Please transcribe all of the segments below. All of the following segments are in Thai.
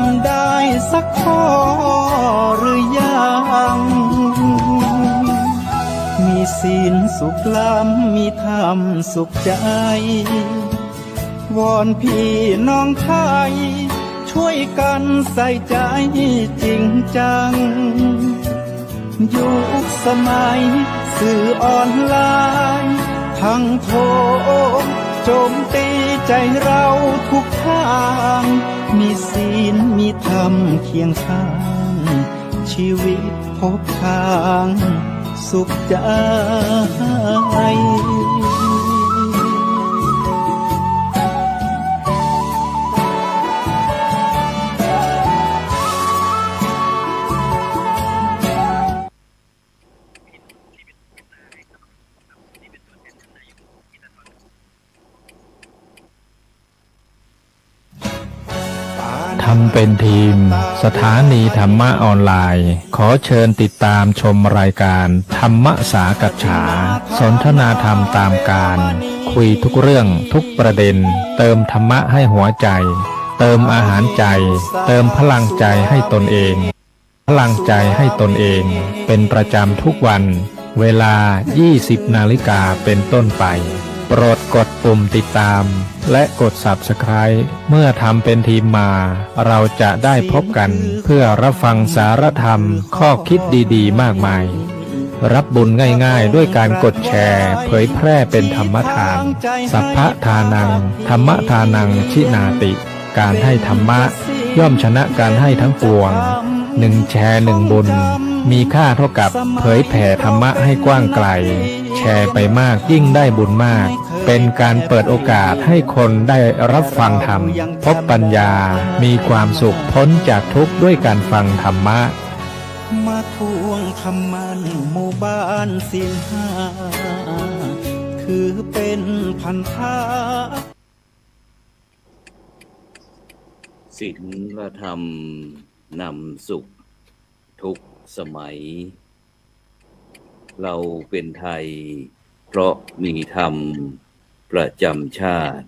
ำได้สักข้อหรือยังมีศีลสุขล้ำมีธรรมสุขใจวอนพี่น้องไทยช่วยกันใส่ใจจริงจังยุคสมัยสื่อออนไลน์ทั้งโทรโจมตีใจเราทุกทางมีศีลมีธรรมเคียงข้างชีวิตพบทางสุขใจทำเป็นทีมสถานีธรรมะออนไลน์ขอเชิญติดตามชมรายการธรรมสากัจฉาสนทนาธรรมตามการคุยทุกเรื่องทุกประเด็นเติมธรรมะให้หัวใจเติมอาหารใจเติมพลังใจให้ตนเองพลังใจให้ตนเองเป็นประจำทุกวันเวลา 20 นาฬิกาเป็นต้นไปโปรดกดปุ่มติดตามและกด Subscribe เมื่อทำเป็นทีมมาเราจะได้พบกันเพื่อรับฟังสารธรรมข้อคิดดีๆมากมายรับบุญง่ายๆด้วยการกดแชร์เผยแพร่เป็นธรรมทานสัพพะทานังธรรมทานังชินาติการให้ธรรมะย่อมชนะการให้ทั้งปวง1 แชร์ 1 บุญมีค่าเท่ากับเผยแผ่ธรรมะให้กว้างไกลแชร์ไปมากยิ่งได้บุญมากเป็นการเปิดโอกาสให้คนได้รับฟังธรรมพบปัญญามีความสุขพ้นจากทุกข์ด้วยการฟังธรรมะมาทวงคำมันหมู่บ้านศีลห้าคือเป็นพันธะศีลธรรมนำสุขทุกสมัยเราเป็นไทยเพราะมีธรรมประจำชาติ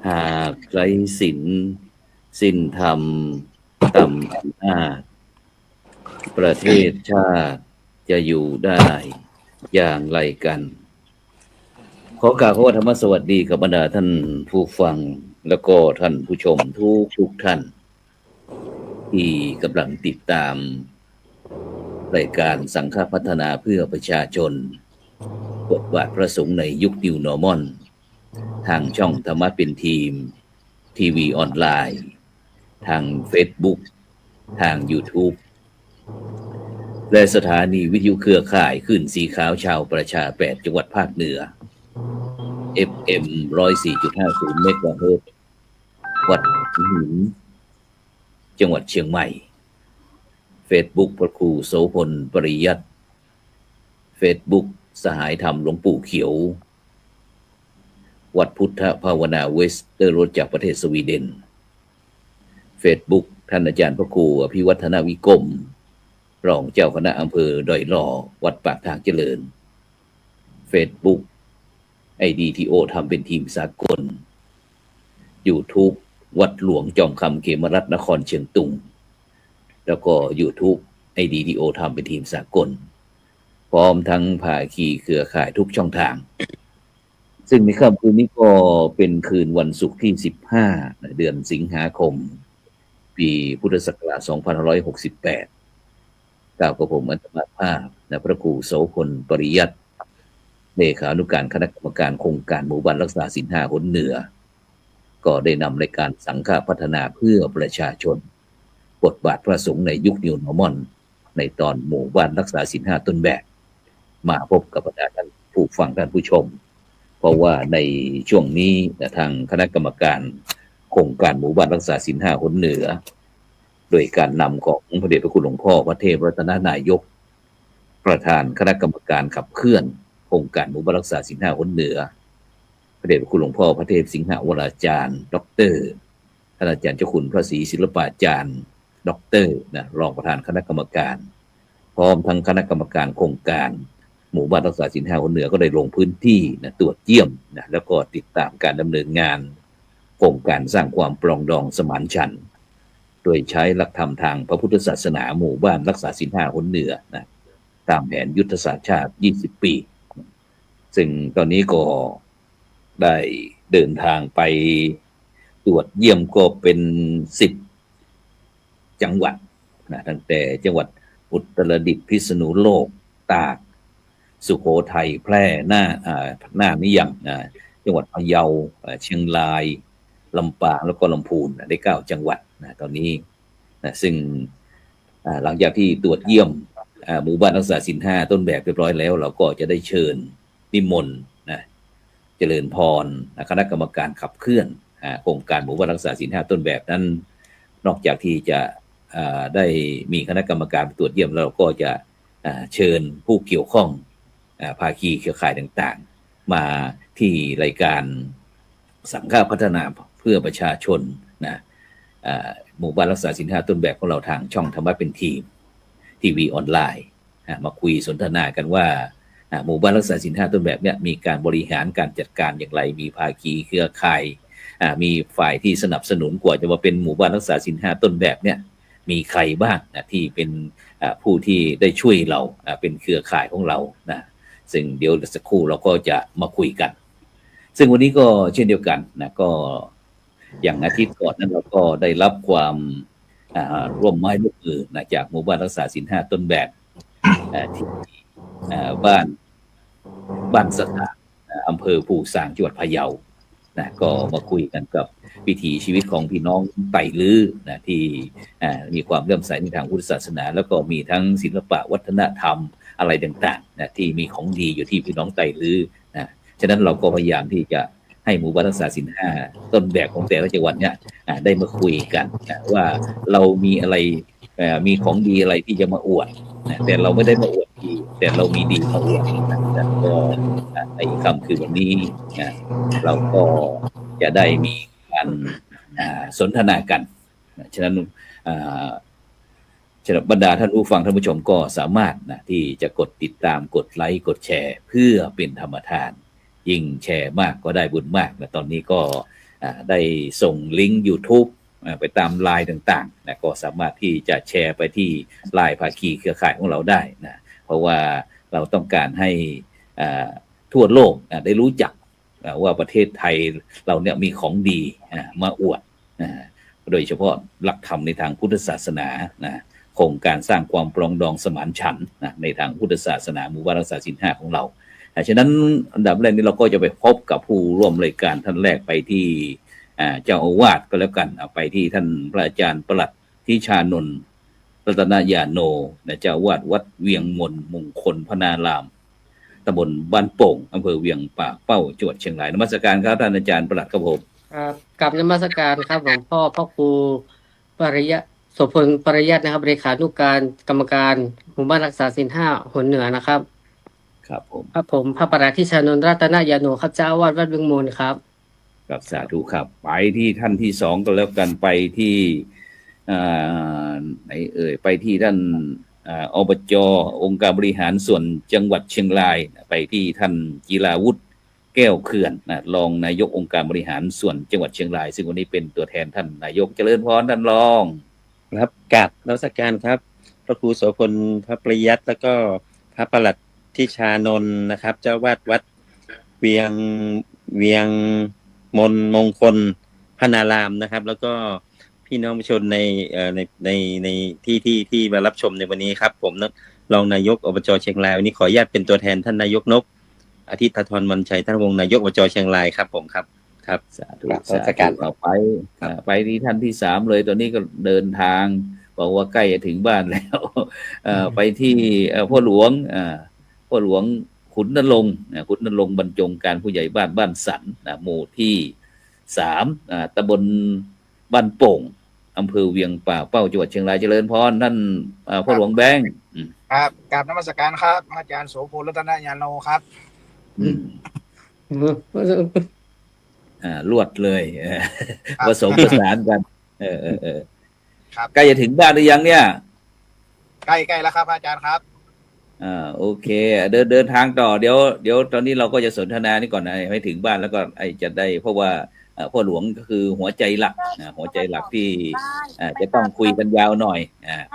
หากไร้ศีลสิ้นธรรมต่ำอำนาจประเทศชาติจะอยู่ได้อย่างไรกันขอกราบธรรมสวัสดีกับบรรดาท่านผู้ฟังแล้วก็ท่านผู้ชมทุกท่านที่กำลังติดตามรายการสังฆพัฒนาเพื่อประชาชนบทบาทพระสงฆ์ในยุค New Normal ทางช่องธรรมะเป็นทีมทีวีออนไลน์ทาง Facebook ทาง YouTube และสถานีวิทยุเครือข่ายคลื่นสีขาวชาวประชา8จังหวัดภาคเหนือ FM 104.50 เมกะเฮิรตซ์วัดหินจังหวัดเชียงใหม่ Facebook พระครูโสพลปริยัติ Facebook สหายธรรมหลวงปู่เขียววัดพุทธภาวนาเวสเตอร์โรดจากประเทศสวีเดน Facebook ท่านอาจารย์พระครูอภิวัฒนวิกรมรองเจ้าคณะอำเภอดอยหล่อวัดปากทางเจริญ Facebook IDTO ทำเป็นทีมสากล YouTube วัดหลวงจอมคำเขมรัตน์นครเชียงตุงแล้วก็ YouTube IDTO ทำเป็นทีมสากลพร้อมทั้งภาคีเครือข่ายทุกช่องทางซึ่งในค่ำคืนนี้ก็เป็นคืนวันศุกร์ที่15เดือนสิงหาคมปีพุทธศักราช2568กล่าวกับผมอัตมาภาพพระครูโสพลปริยัติเลขานุการคณะกรรมการโครงการหมู่บ้านรักษาศีล5หนเหนือก็ได้นำรายการสังฆพัฒนาเพื่อประชาชนบทบาทพระสงฆ์ในยุค New Normal ในตอนหมู่บ้านรักษาศีล5ต้นแบบมาพบกับบรรดาท่านผู้ฟังท่านผู้ชมเพราะว่าในช่วงนี้ทางคณะกรรมการโครงการหมู่บ้านรักษาศีล5หนเหนือโดยการนำของพระเดชพระคุณหลวงพ่อพระเทพรัตนนายกประธานคณะกรรมการขับเคลื่อนโครงการหมู่บ้านรักษาศีล5หนเหนือพระเดชพระคุณหลวงพ่อพระเทพสิงหวราจารย์ดร.ท่านอาจารย์เจ้าคุณพระศรีศิลปาจารย์ดร.รองประธานคณะกรรมการพร้อมทั้งคณะกรรมการโครงการหมู่บ้านรักษาศีล5หนเหนือก็ได้ลงพื้นที่ตรวจเยี่ยมแล้วก็ติดตามการดำเนินงานโครงการสร้างความปรองดองสมานฉันท์ โดยใช้หลักธรรมทางพระพุทธศาสนาหมู่บ้านรักษาศีล5หนเหนือนะตามแผนยุทธศาสตร์ชาติ20 ปีซึ่งตอนนี้ก็ได้เดินทางไปตรวจเยี่ยมก็เป็น10 จังหวัดนะตั้งแต่จังหวัดอุตรดิตถ์พิษณุโลกตากสุโขทัยแพร่น่านนิยมจังหวัดพะเยาเชียงรายลำปางแล้วก็ลำพูนได้9 จังหวัดนะตอนนี้นะซึ่งหลังจากที่ตรวจเยี่ยมหมู่บ้านรักษาศีล5ต้นแบบเรียบร้อยแล้วเราก็จะได้เชิญนิมนต์นะเจริญพรคณะกรรมการขับเคลื่อนโครงการหมู่บ้านรักษาศีล5ต้นแบบนั้นนอกจากที่จะได้มีคณะกรรมการตรวจเยี่ยมแล้วก็จะเชิญผู้เกี่ยวข้องภาคีเครือข่ายต่างๆมาที่รายการสังฆพัฒนาเพื่อประชาชนนะหมู่บ้านรักษาศีล5ต้นแบบของเราทางช่องธรรมะเป็นทีมทีวีออนไลน์มาคุยสนทนากันว่าหมู่บ้านรักษาศีล5ต้นแบบเนี่ยมีการบริหารการจัดการอย่างไรมีภาคีเครือข่ายมีฝ่ายที่สนับสนุนกว่าจะมาเป็นหมู่บ้านรักษาศีล5ต้นแบบเนี่ยมีใครบ้างที่เป็นผู้ที่ได้ช่วยเราเป็นเครือข่ายของเรานะซึ่งเดี๋ยวสักครู่เราก็จะมาคุยกันซึ่งวันนี้ก็เช่นเดียวกันนะก็อย่างอาทิตย์ก่อนนั้นเราก็ได้รับความร่วมไม้ร่วมมือนะจากหมู่บ้านรักษาศีล5ต้นแบบที่บ้านสถานอำเภอภูซางจังหวัดพะเยานะก็มาคุยกันกับวิถีชีวิตของพี่น้องไต่ลื้อนะที่มีความเลื่อมใสในทางพุทธศาสนาแล้วก็มีทั้งศิลปะวัฒนธรรมอะไรต่างๆนะที่มีของดีอยู่ที่พี่น้องไต่ลื้อนะฉะนั้นเราก็พยายามที่จะให้หมู่บ้านรักษาศีล5ต้นแบบของแต่ละจังหวัดเนี่ยได้มาคุยกันนะว่าเรามีอะไรมีของดีอะไรที่จะมาอวดนะแต่เราไม่ได้มาอวดดีแต่เรามีดีมาอวดนะก็ในค่ำคืนวันนี้นะเราก็จะได้มีการสนทนากันนะฉะนั้นบรรดาท่านผู้ฟังท่านผู้ชมก็สามารถนะที่จะกดติดตามกดไลค์กดแชร์เพื่อเป็นธรรมทานยิ่งแชร์มากก็ได้บุญมากและตอนนี้ก็ได้ส่งลิงก์ YouTube ไปตามไลน์ต่างๆนะก็สามารถที่จะแชร์ไปที่ไลน์ภาคีเครือข่ายของเราได้นะเพราะว่าเราต้องการให้ทั่วโลกได้รู้จักว่าประเทศไทยเราเนี่ยมีของดีมาอวดโดยเฉพาะหลักธรรมในทางพุทธศาสนานะโครงการสร้างความปรองดองสมานฉันท์นะในทางพุทธศาสนาหมู่บ้านรักษาศีล5ของเราฉะนั้นอันดับแรกนี้เราก็จะไปพบกับผู้ร่วมรายการท่านแรกไปที่เจ้าอาวาสก็แล้วกันไปที่ท่านพระอาจารย์ประหลัดทิชานนท์รัตนญาโนเจ้าอาวาสวัดเวียงมงคลพนารามตำบลบ้านโป่งอำเภอเวียงป่าเป้าจังหวัดเชียงรายนมัสการครับท่านอาจารย์ประหลัดครับผมครับกราบนมัสการครับหลวงพ่อครูปริยะโสพลปริยัตินะครับเลขานุการกรรมการหมู่บ้านรักษาศีล5หนเหนือนะครับครับผมพระประหลัดทิชานนท์รัตนญาโนครับเจ้าอาวาสวัดเวียงมูลครับครับสาธุครับไปที่ท่านที่2ก็แล้วกันไปที่ไหนไปที่ท่านอบจ.องค์การบริหารส่วนจังหวัดเชียงรายไปที่ท่านจิราวุฒิแก้วเขื่อนรองนายกองค์การบริหารส่วนจังหวัดเชียงรายซึ่งวันนี้เป็นตัวแทนท่านนายกเจริญพรท่านรองครับกราบนมัสการครับพระครูโสพลพระปริยัติแล้วก็พระประหลัดทิชานนท์นะครับเจ้าวาดวัดเวียงมงคลพนารามนะครับแล้วก็พี่น้องประชาชนในที่มารับชมในวันนี้ครับผมรองนายกอบจ.เชียงรายวันนี้ขออนุญาตเป็นตัวแทนท่านนายกนพอาทิตย์ธรวันชัยท่านวงศ์นายกอบจ.เชียงรายครับผมครับสาธุต่อไปที่ท่านที่3เลยตอนนี้ก็เดินทางบอกว่าใกล้จะถึงบ้านแล้วไปที่พ่อหลวงขุนนรงค์บรรจงการผู้ใหญ่บ้านสันหมู่ที่3ตำบลบ้านโป่งอำเภอเวียงป่าเป้าจังหวัดเชียงรายเจริญพรท่านพ่อหลวงแบงค์ครับกราบนมัสการครับอาจารย์โสพลรัตนญาโนครับลวดเลยผสมผสานกันครับใกล้จะถึงบ้านหรือยังเนี่ยใกล้แล้วครับอาจารย์ครับโอเคเดินทางต่อเดี๋ยวตอนนี้เราก็จะสนทนานี่ก่อนนะให้ถึงบ้านแล้วก็จะได้เพราะว่า พ่อหลวงก็คือหัวใจหลักหัวใจหลักที่จะต้องคุยกันยาวหน่อย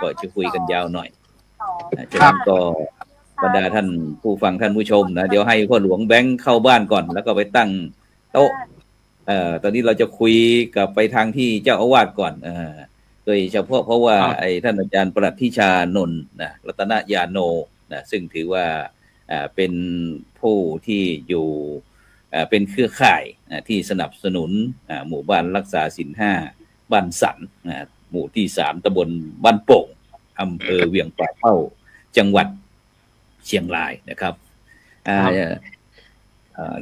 ก็จะคุยกันยาวหน่อยฉะนั้นก็บรรดาท่านผู้ฟังท่านผู้ชมนะเดี๋ยวให้พ่อหลวงแบงค์เข้าบ้านก่อนแล้วก็ไปตั้งโต๊ะตอนนี้เราจะคุยกับไปทางที่เจ้าอาวาสก่อนโดยเฉพาะเพราะว่าไอ้ท่านอาจารย์ประหลัดทิชานนท์รัตนยาโนซึ่งถือว่าเป็นผู้ที่อยู่เป็นเครือข่ายที่สนับสนุนหมู่บ้านรักษาศีล5บ้านสันหมู่ที่3ตำบลบ้านโป่งอำเภอเวียงป่าเป้าจังหวัดเชียงรายนะครับ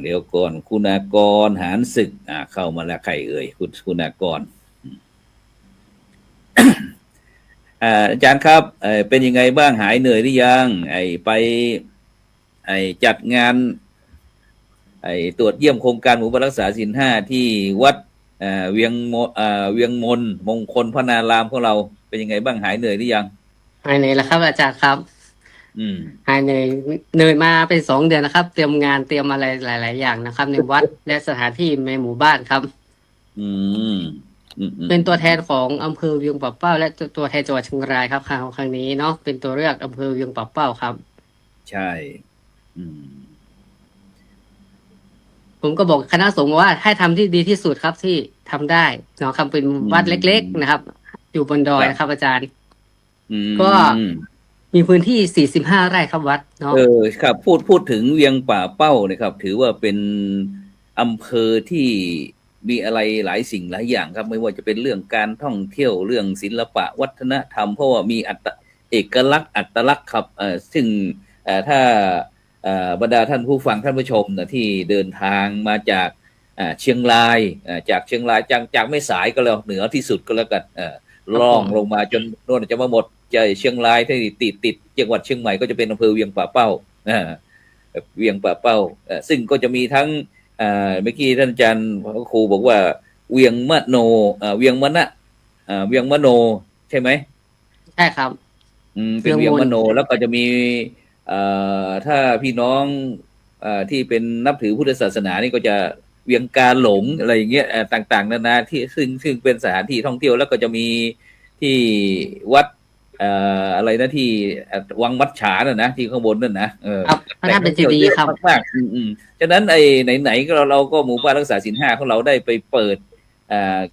เดี๋ยวก่อนคุณากรหานศึกเข้ามาแล้วใครเอ่ยคุณากร อาจารย์ครับเป็นยังไงบ้างหายเหนื่อยหรือยังไปจัดงานตรวจเยี่ยมโครงการหมู่บ้านรักษาศีล5ที่วัดเวียงมนมงคลพระนารามของเราเป็นยังไงบ้างหายเหนื่อยหรือยังหายเหนื่อยแล้วครับอาจารย์ครับหายเหนื่อยมาเป็น2 เดือนนะครับเตรียมงานเตรียมอะไรหลายๆอย่างนะครับในวัดและสถานที่ในหมู่บ้านครับเป็นตัวแทนของอำเภอเวียงป่าเป้าและตัวแทนจังหวัดเชียงรายครับครั้งนี้เนาะเป็นตัวเลือกอำเภอเวียงป่าเป้าครับใช่ผมก็บอกคณะสงฆ์ว่าให้ทำที่ดีที่สุดครับที่ทำได้เนาะครับเป็นวัดเล็กๆนะครับอยู่บนดอยนะครับอาจารย์ก็มีพื้นที่45 ไร่ครับวัดเนาะครับพูดถึงเวียงป่าเป้านะครับถือว่าเป็นอำเภอที่มีอะไรหลายสิ่งหลายอย่างครับไม่ว่าจะเป็นเรื่องการท่องเที่ยวเรื่องศิลปะวัฒนธรรมเพราะว่ามีเอกลักษณ์อัตลักษณ์ครับซึ่งถ้าบรรดาท่านผู้ฟังท่านผู้ชมนะที่เดินทางมาจากเชียงรายจากเชียงรายจากแม่สายก็แล้วเหนือที่สุดก็แล้วกันล่องลงมาจนโน่นจะมาหมดใจเชียงรายที่ติดจังหวัดเชียงใหม่ก็จะเป็นอำเภอเวียงป่าเป้าเวียงป่าเป้าซึ่งก็จะมีทั้งเมื่อกี้ท่านอาจารย์ครูบอกว่าเวียงมโนเวียงมณะเวียงมโนใช่ไหมใช่ครับเป็นเวียงมโนแล้วก็จะมีถ้าพี่น้องที่เป็นนับถือพุทธศาสนานี่ก็จะเวียงกาหลงอะไรอย่างเงี้ยต่างๆนานาที่ซึ่งเป็นสถานที่ท่องเที่ยวแล้วก็จะมีที่วัดอะไรนะที่วังมัดฉาน่ะนะที่ข้างบนนั่นนะครับพระธาตุเป็นเจดีย์ครับมากฉะนั้นไหนๆเราก็หมู่บ้านรักษาศีล5ของเราได้ไปเปิด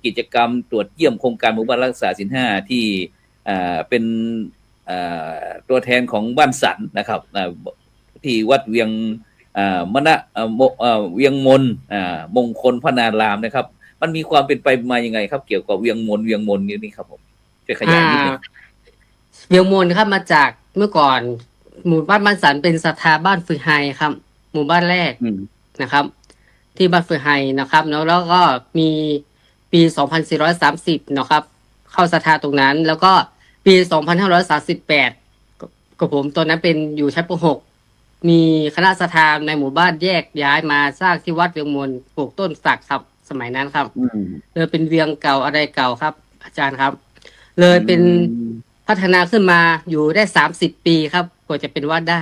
กิจกรรมตรวจเยี่ยมโครงการหมู่บ้านรักษาศีล5ที่เป็นตัวแทนของบ้านสันนะครับที่วัดเวียงมณะเวียงมนมงคลพระนารามนะครับมันมีความเป็นไปมายังไงครับเกี่ยวกับเวียงมนนี่ครับผมช่วยขยายนิดนึงเวียงมนครับมาจากเมื่อก่อนหมู่บ้านบ้านสันเป็นสถาบ้านฟือไฮครับหมู่บ้านแรกนะครับที่บ้านฟือไฮนะครับแล้วก็มีปี2430นะครับเข้าสถาตรงนั้นแล้วก็ปี2538กับผมตอนนั้นเป็นอยู่ชั้นป.6มีคณะสถาในหมู่บ้านแยกย้ายมาสร้างที่วัดเวียงมนปลูกต้นสักครับสมัยนั้นครับเลยเป็นเวียงเก่าอะไรเก่าครับอาจารย์ครับเลยเป็นพัฒนาขึ้นมาอยู่ได้30 ปีครับกว่าจะเป็นวัดได้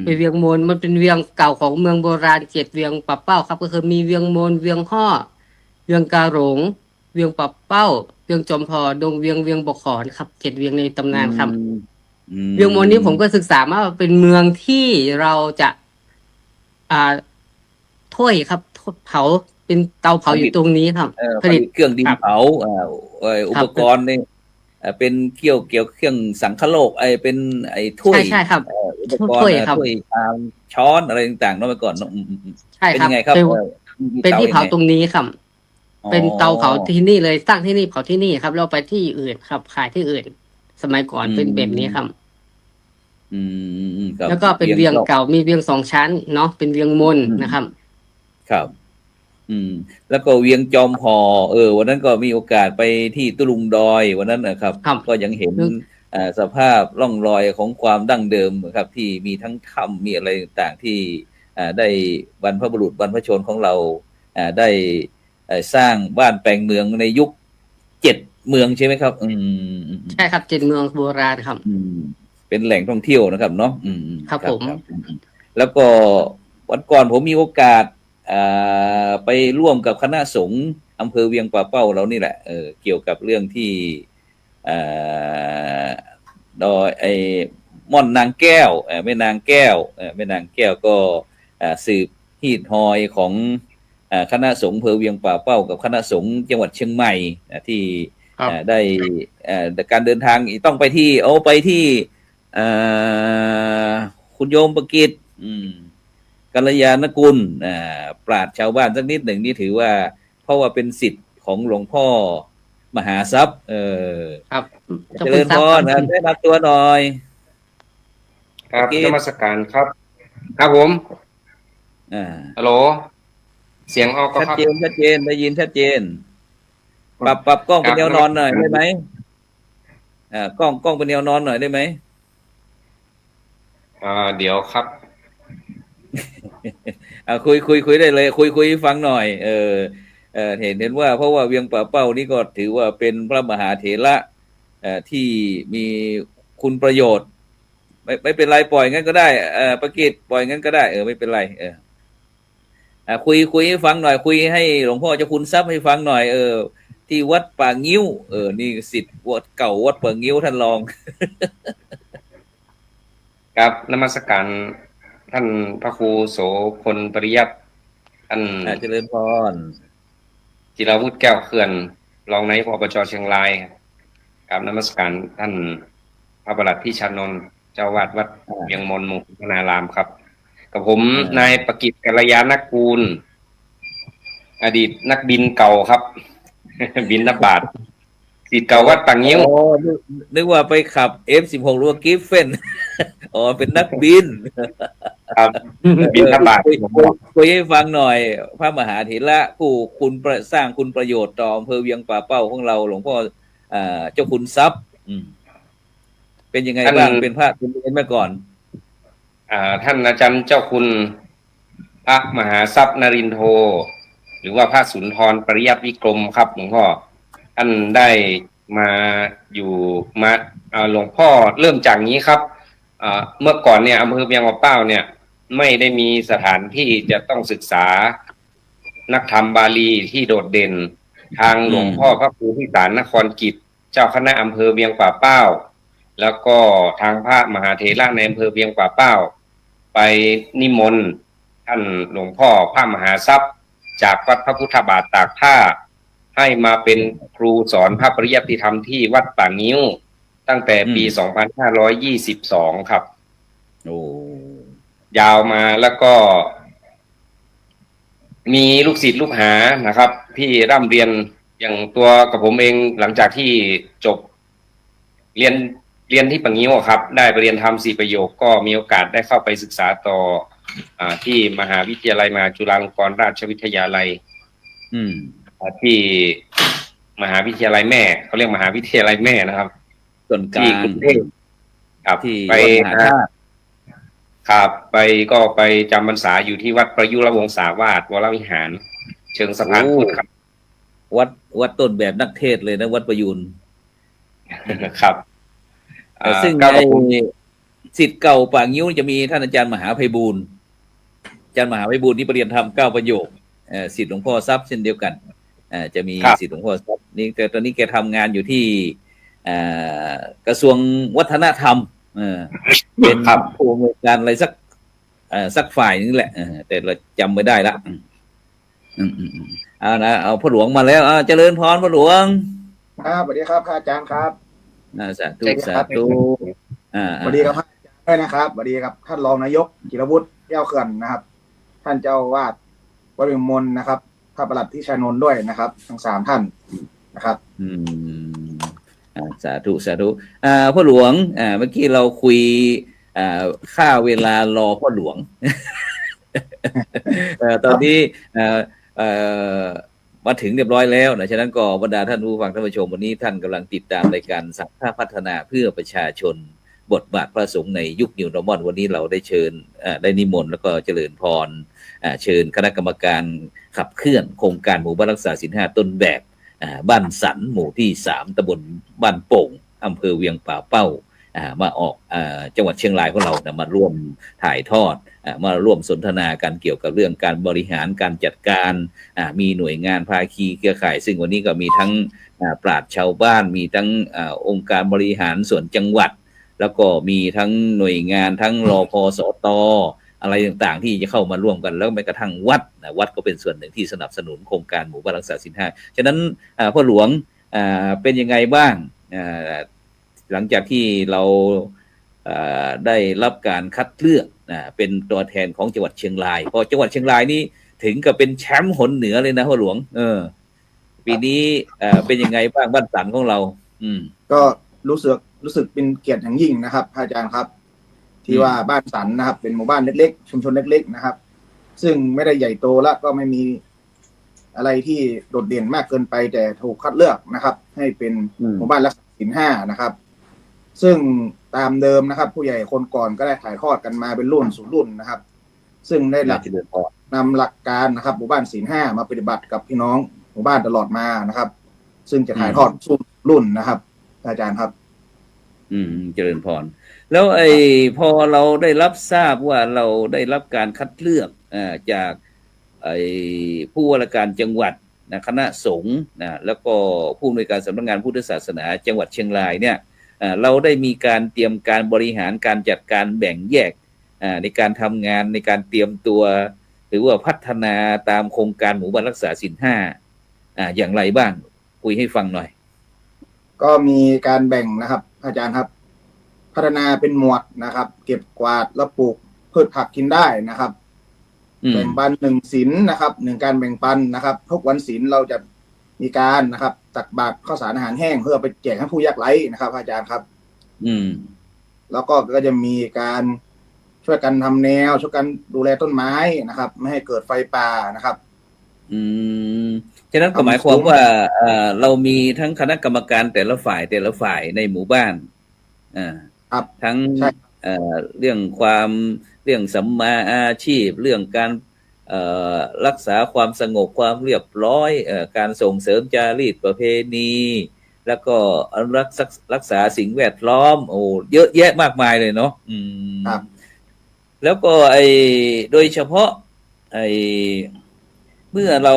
เป็นเวียงมนมันเป็นเวียงเก่าของเมืองโบราณ7 เวียงป่าเป้าครับก็คือมีเวียงมนเวียงห่อเวียงกาหลงเวียงป่าเป้าเวียงจอมพอดงเวียงบกขอนครับ7 เวียงในตำนานครับเวียงมนนี้ผมก็ศึกษามาว่าเป็นเมืองที่เราจะถ้วยครับเผาเป็นเตาเผาอยู่ตรงนี้ครับผลิตเครื่องดินเผาอุปกรณ์เนี่ยเป็นเกี่ยวเครื่องสังคโลกเป็นถ้วยใช่ครับอุปกรณ์ถ้วยชามช้อนอะไรต่างๆเนาะเมื่อก่อนเนาะใช่ครับเป็นที่เผาตรงนี้ครับเป็นเตาเผาที่นี่เลยสร้างที่นี่เผาที่นี่ครับเราไปที่อื่นครับขายที่อื่นสมัยก่อนเป็นแบบนี้ครับแล้วก็เป็นเวียงเก่ามีเวียง2 ชั้นเนาะเป็นเวียงมนนะครับครับแล้วก็เวียงจอมพอวันนั้นก็มีโอกาสไปที่ตุลุงดอยวันนั้นนะครับก็ยังเห็นสภาพร่องรอยของความดั้งเดิมครับที่มีทั้งถ้ำมีอะไรต่างๆที่ได้บรรพบุรุษบรรพชนของเราได้สร้างบ้านแปลงเมืองในยุค7 เมืองใช่ไหมครับใช่ครับ7 เมืองโบราณครับเป็นแหล่งท่องเที่ยวนะครับเนาะครับผมแล้วก็วันก่อนผมมีโอกาส ไปร่วมกับคณะสงฆ์อำเภอเวียงป่าเป้าเรานี่แหละเกี่ยวกับเรื่องที่ดอยม่อนนางแก้วแม่นางแก้วแม่นางแก้วก็สืบฮีดฮอยของคณะสงฆ์อำเภอเวียงป่าเป้ากับคณะสงฆ์จังหวัดเชียงใหม่ที่ได้การเดินทางต้องไปที่คุณโยมประกิตกัลยาณกุลปราชญ์ชาวบ้านสักนิดหนึ่งนี่ถือว่าเพราะว่าเป็นศิษย์ของหลวงพ่อมหาทรัพย์ครับเจริญพรนะได้รับตัวหน่อยครับนมัสการครับครับผมฮัลโหลเสียงออกก็ครับชัดเจนได้ยินชัดเจนปรับกล้องเป็นแนวนอนหน่อยได้ไหมกล้องเป็นแนวนอนหน่อยได้ไหมเดี๋ยวครับคุยได้เลยคุยฟังหน่อยเห็นว่าเพราะว่าเวียงป่าเป้านี่ก็ถือว่าเป็นพระมหาเถระที่มีคุณประโยชน์ไม่เป็นไรปล่อยงั้นก็ได้ประกิตปล่อยงั้นก็ได้ไม่เป็นไรคุยให้ฟังหน่อยคุยให้หลวงพ่อเจ้าคุณทรัพย์ให้ฟังหน่อยที่วัดป่างิ้วนี่ศิษย์วัดเก่าวัดป่างิ้วท่านรองครับนมัสการท่านพระครูโสพลปริยัติท่านเจริญพรจิราวุฒิแก้วเขื่อนรองนายกอบจ.เชียงรายครับนมัสการท่านพระประหลัดพี่ชานนท์เจ้าวาดวัดเวียงมนต์มงคลธนารามครับกับผมนายประกิตกัลยาณกูลอดีตนักบินเก่าครับบินนับบาทศิษย์เก่าวัดป่างิ้วนึกว่าไปขับ F16 หรือว่ากิฟเฟนเป็นนักบินครับบินนับบาทคุยให้ฟังหน่อยพระมหาเถระผู้คุณสร้างคุณประโยชน์ต่ออำเภอเวียงป่าเป้าของเราหลวงพ่อเจ้าคุณทรัพย์เป็นยังไงบ้างเป็นพระคุณเรียนมาก่อนท่านอาจารย์เจ้าคุณพระมหาทรัพย์นรินทร์โทหรือว่าพระสุนทรปริยัติวิกรมครับหลวงพ่อท่านได้มาอยู่มาหลวงพ่อเริ่มจากนี้ครับเมื่อก่อนเนี่ยอำเภอเวียงป่าเป้าเนี่ยไม่ได้มีสถานที่จะต้องศึกษานักธรรมบาลีที่โดดเด่นทางหลวงพ่อพระครูพิสารนครกิจเจ้าคณะอำเภอเวียงป่าเป้าแล้วก็ทางพระมหาเถระในอำเภอเวียงป่าเป้าไปนิมนต์ท่านหลวงพ่อพระมหาทรัพย์จากวัดพระพุทธบาทตากผ้าให้มาเป็นครูสอนพระปริยัติธรรมที่วัดป่างิ้วตั้งแต่ปี 2522 ครับยาวมาแล้วก็มีลูกศิษย์ลูกหานะครับที่ร่ำเรียนอย่างตัวกับผมเองหลังจากที่จบเรียนที่ป่างิ้วครับได้ไปเรียนธรรม4 ประโยคก็มีโอกาสได้เข้าไปศึกษาต่อที่มหาวิทยาลัยมหาจุฬาลงกรณราชวิทยาลัยที่มหาวิทยาลัยแม่เขาเรียกมหาวิทยาลัยแม่นะครับส่วนกลางที่กรุงเทพครับที่ไปครับก็ไปจำพรรษาอยู่ที่วัดประยุรวงศาวาสวรวิหารเชิงสะพานพุทธครับวัดต้นแบบนักเทศเลยนะวัดประยุรครับซึ่งในศิษย์เก่าป่างิ้วจะมีท่านอาจารย์มหาไพบูลย์อาจารย์มหาไพบูลย์ที่เรียนธรรม9 ประโยคศิษย์หลวงพ่อทรัพย์เช่นเดียวกันจะมีศิษย์หลวงพ่อทรัพย์นี่แต่ตอนนี้แกทำงานอยู่ที่กระทรวงวัฒนธรรมเป็นผู้อำนวยการอะไรสักฝ่ายนึงแหละแต่เราจำไม่ได้ละเอาพ่อหลวงมาแล้วเจริญพรพ่อหลวงครับสวัสดีครับอาจารย์ครับสาธุสาธุสวัสดีครับอาจารย์ด้วยนะครับสวัสดีครับท่านรองนายกจิรวุฒิแก้วเขื่อนนะครับท่านเจ้าวาดวัดเวียงมนต์นะครับพระประหลัดที่ชานนท์ด้วยนะครับทั้ง3 ท่านนะครับสาธุสาธุพ่อหลวงเมื่อกี้เราคุยค่าเวลารอพ่อหลวง ตอนนี้มาถึงเรียบร้อยแล้วนะฉะนั้นก็บรรดาท่านผู้ฟังท่านผู้ชมวันนี้ท่านกำลังติดตามรายการสังฆพัฒนาเพื่อประชาชนบทบาทพระสงฆ์ในยุคนิว นอร์มัลวันนี้เราได้เชิญได้นิมนต์แล้วก็เจริญพรเชิญคณะกรรมการขับเคลื่อนโครงการหมู่บ้านรักษาศีล 5ต้นแบบบ้านสันหมู่ที่3ตำบลบ้านโป่งอำเภอเวียงป่าเป้ามาออกจังหวัดเชียงรายของเรามาร่วมถ่ายทอด มาร่วมสนทนากันเกี่ยวกับเรื่องการบริหารการจัดการมีหน่วยงานภาคีเครือข่ายซึ่งวันนี้ก็มีทั้งปราชญ์ชาวบ้านมีทั้งองค์การบริหารส่วนจังหวัดแล้วก็มีทั้งหน่วยงานทั้งรพสตอะไรต่างๆที่จะเข้ามาร่วมกันแล้วแม้กระทั่งวัดวัดก็เป็นส่วนหนึ่งที่สนับสนุนโครงการหมู่บ้านรักษาศีล 5ฉะนั้นพ่อหลวงเป็นยังไงบ้างหลังจากที่เราได้รับการคัดเลือกเป็นตัวแทนของจังหวัดเชียงรายพอจังหวัดเชียงรายนี่ถึงกับเป็นแชมป์หนเหนือเลยนะพ่อหลวงปีนี้เป็นยังไงบ้างบ้านสันของเราก็รู้สึกเป็นเกียรติอย่างยิ่งนะครับอาจารย์ครับที่ว่าบ้านสันนะครับเป็นหมู่บ้านเล็กๆชุมชนเล็กๆนะครับซึ่งไม่ได้ใหญ่โตและก็ไม่มีอะไรที่โดดเด่นมากเกินไปแต่ถูกคัดเลือกนะครับให้เป็นหมู่บ้านรักษาศีล 5นะครับซึ่งตามเดิมนะครับผู้ใหญ่คนก่อนก็ได้ถ่ายทอดกันมาเป็นรุ่นสู่รุ่นนะครับซึ่งได้นำหลักการนะครับหมู่บ้านศีล 5มาปฏิบัติกับพี่น้องหมู่บ้านตลอดมานะครับซึ่งจะถ่ายทอดสู่รุ่นนะครับอาจารย์ครับเจริญพรแล้วพอเราได้รับทราบว่าเราได้รับการคัดเลือกจากผู้ว่าราชการจังหวัดคณะสงฆ์แล้วก็ผู้อำนวยการสำนักงานพุทธศาสนาจังหวัดเชียงรายเนี่ยเราได้มีการเตรียมการบริหารการจัดการแบ่งแยกในการทำงานในการเตรียมตัวหรือว่าพัฒนาตามโครงการหมู่บ้านรักษาศีล 5อย่างไรบ้างคุยให้ฟังหน่อยก็มีการแบ่งนะครับอาจารย์ครับพัฒนาเป็นหมวดนะครับเก็บกวาดและปลูกพืชผักกินได้นะครับแบ่งปัน1 ศีลนะครับ1การแบ่งปันนะครับทุกวันศีลเราจะมีการนะครับตักบาตรข้าวสารอาหารแห้งเพื่อไปแจกให้ผู้ยากไร้นะครับอาจารย์ครับแล้วก็จะมีการช่วยกันทำแนวช่วยกันดูแลต้นไม้นะครับไม่ให้เกิดไฟป่านะครับฉะนั้นก็หมายความว่าเรามีทั้งคณะกรรมการแต่ละฝ่ายในหมู่บ้านครับทั้งเรื่องสัมมาอาชีพเรื่องการรักษาความสงบความเรียบร้อยการส่งเสริมจารีตประเพณีแล้วก็รักษาสิ่งแวดล้อมเยอะแยะมากมายเลยเนาะครับแล้วก็โดยเฉพาะเมื่อเรา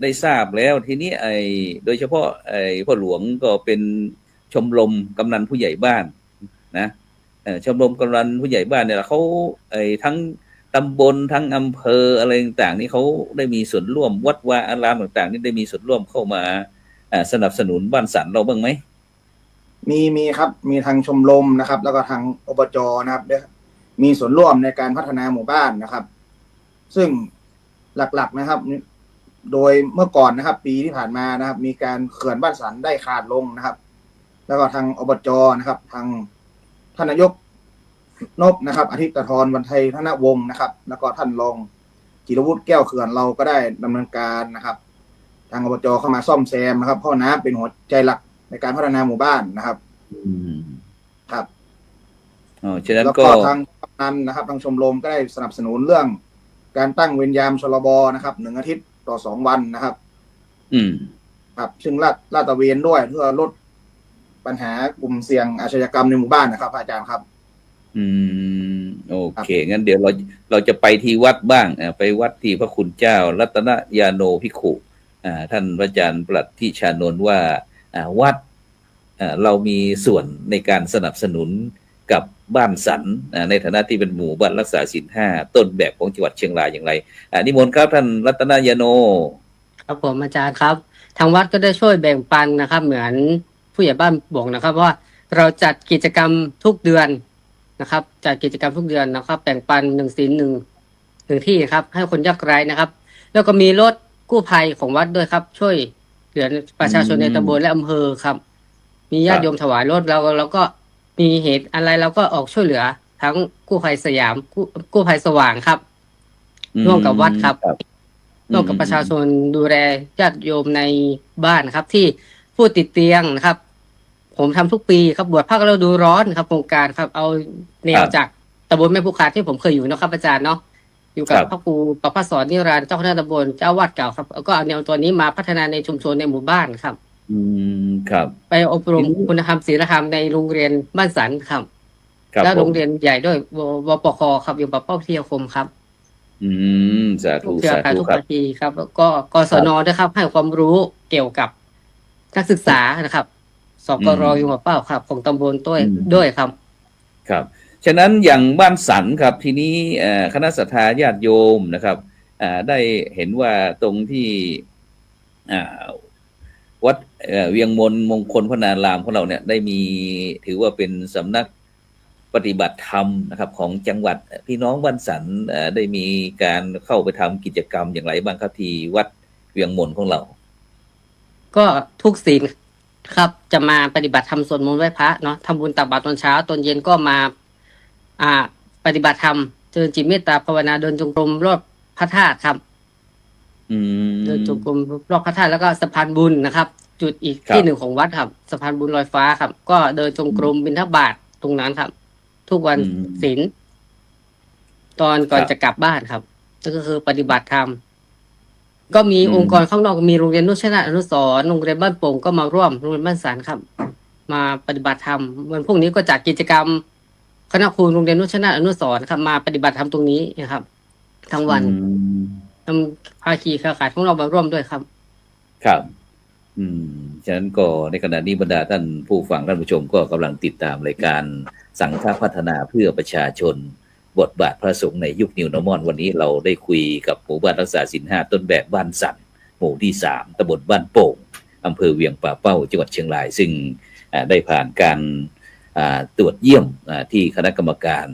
ได้ทราบแล้วทีนี้โดยเฉพาะพ่อหลวงก็เป็นชมรมกำนันผู้ใหญ่บ้านนะชมรมกำนันผู้ใหญ่บ้านเนี่ยเขาทั้งตำบลทั้งอำเภออะไรต่างๆนี่เขาได้มีส่วนร่วมวัดวาอารามต่างๆนี่ได้มีส่วนร่วมเข้ามาสนับสนุนบ้านสันเราบ้างไหมมีครับมีทางชมรมนะครับแล้วก็ทางอบจ.นะครับมีส่วนร่วมในการพัฒนาหมู่บ้านนะครับซึ่งหลักๆนะครับโดยเมื่อก่อนนะครับปีที่ผ่านมานะครับมีการเขื่อนบ้านสันได้ขาดลงนะครับแล้วก็ทางอบจ.นะครับทางท่านนายกนพนะครับอาทิตย์ธรวันไทยธนวงศ์นะครับแล้วก็ท่านรองจิรวุฒิแก้วเขื่อนเราก็ได้ดำเนินการนะครับทางอบจ.เข้ามาซ่อมแซมนะครับเพราะน้ำเป็นหัวใจหลักในการพัฒนาหมู่บ้านนะครับครับฉะนั้นก็ทางกำนันนะครับทางชมรมก็ได้สนับสนุนเรื่องการตั้งเวรยามชลบนะครับ1 อาทิตย์ต่อ2 วันนะครับครับซึ่งลาดตระเวนด้วยเพื่อลดปัญหากลุ่มเสี่ยงอาชญากรรมในหมู่บ้านนะครับอาจารย์ครับโอเคงั้นเดี๋ยวเราจะไปที่วัดบ้างไปวัดที่พระคุณเจ้ารัตนยาโนภิกขุท่านพระอาจารย์ปลัดที่ชานนท์ว่าวัดเรามีส่วนในการสนับสนุนกับบ้านสันในฐานะที่เป็นหมู่บ้านรักษาศีล 5ต้นแบบของจังหวัดเชียงรายอย่างไรนิมนต์ครับท่านรัตนยาโนครับผมอาจารย์ครับทางวัดก็ได้ช่วยแบ่งปันนะครับเหมือนผู้ใหญ่บ้านบอกนะครับว่าเราจัดกิจกรรมทุกเดือนนะครับจัดกิจกรรมทุกเดือนนะครับแบ่งปัน1 ศีล1ที่ครับให้คนยากไร้นะครับแล้วก็มีรถกู้ภัยของวัดด้วยครับช่วยเหลือประชาชนในตำบลและอำเภอครับมีญาติโยมถวายรถเราก็มีเหตุอะไรเราก็ออกช่วยเหลือทั้งกู้ภัยสยามกู้ภัยสว่างครับร่วมกับวัดครับร่วมกับประชาชนดูแลญาติโยมในบ้านครับที่ผู้ติดเตียงนะครับผมทำทุกปีครับบวชภาคฤดูร้อนครับโครงการครับเอาแนวจากตำบลแม่ภูคาที่ผมเคยอยู่นะครับอาจารย์เนาะอยู่กับพระครูประภัสสรนิรันดร์เจ้าคณะตำบลเจ้าวาดเก่าครับก็เอาแนวตัวนี้มาพัฒนาในชุมชนในหมู่บ้านครับครับไปอบรมคุณธรรมศีลธรรมในโรงเรียนบ้านสันครับ ครับ แล้ว ผ โร ม งเรียนใหญ่ด้วยวปคครับอยู่ปเป้าวิทยาคมครับ สา ทุ ธุ กเครือ สา ข่าย ธุ ทุก ครับ ภาคีครับ แล้วก็กศ ครับ นด้วยครับ ให้ความรู้เกี่ยวกับนักศึกษานะครับสกรอยู่ปเป้าครับของตำบลด้วยครับ ครับ ฉะนั้นอย่างบ้านสันครับทีนี้คณะศรัทธาญาติโยมนะครับได้เห็นว่าตรงที่วัดเวียงมงคลพนารามของเราเนี่ยได้มีถือว่าเป็นสำนักปฏิบัติธรรมนะครับของจังหวัดพี่น้องบ้านสันได้มีการเข้าไปทำกิจกรรมอย่างไรบ้างครับที่วัดเวียงมนของเรา ก็ทุกศีลครับจะมาปฏิบัติธรรมสวดมนต์ไหว้พระเนาะทำบุญตักบาตรตอนเช้าตอนเย็นก็มาปฏิบัติธรรมเจริญจิตเมตตาภาวนาเดินจงกรมรอบพระธาตุครับเดินจงกรมรอบพระธาตุแล้วก็สะพานบุญนะครับ จุดอีกที่หนึ่งของวัดครับสะพานบุญลอยฟ้าครับ ก็เดินจงกรมบิณฑบาตตรงนั้นครับ ทุกวันศีลตอนก่อนจะกลับบ้านครับนั่นก็คือปฏิบัติธรรมก็มีองค์กรข้างนอกมีโรงเรียนนุชนาถอนุสรณ์โรงเรียนบ้านโป่งก็มาร่วมโรงเรียนบ้านสารครับ มาปฏิบัติธรรมวันพรุ่งนี้ก็จัดกิจกรรมคณะครูโรงเรียนนุชนาถอนุสรณ์ครับมาปฏิบัติธรรมตรงนี้นะครับ ทั้งวันทำภาคีเครือข่ายของเรามาร่วมด้วยครับ ครับฉะนั้นก็ในขณะนี้บรรดาท่านผู้ฟังท่านผู้ชมก็กำลังติดตามรายการสังฆพัฒนาเพื่อประชาชนบทบาทพระสงฆ์ในยุคนิวนอร์มอนวันนี้เราได้คุยกับหมู่บ้านรักษาศีล 5ต้นแบบบ้านสันหมู่ที่3ตำบลบ้านโป่งอำเภอเวียงป่าเป้าจังหวัดเชียงรายซึ่งได้ผ่านการตรวจเยี่ยมที่คณะกรรมการ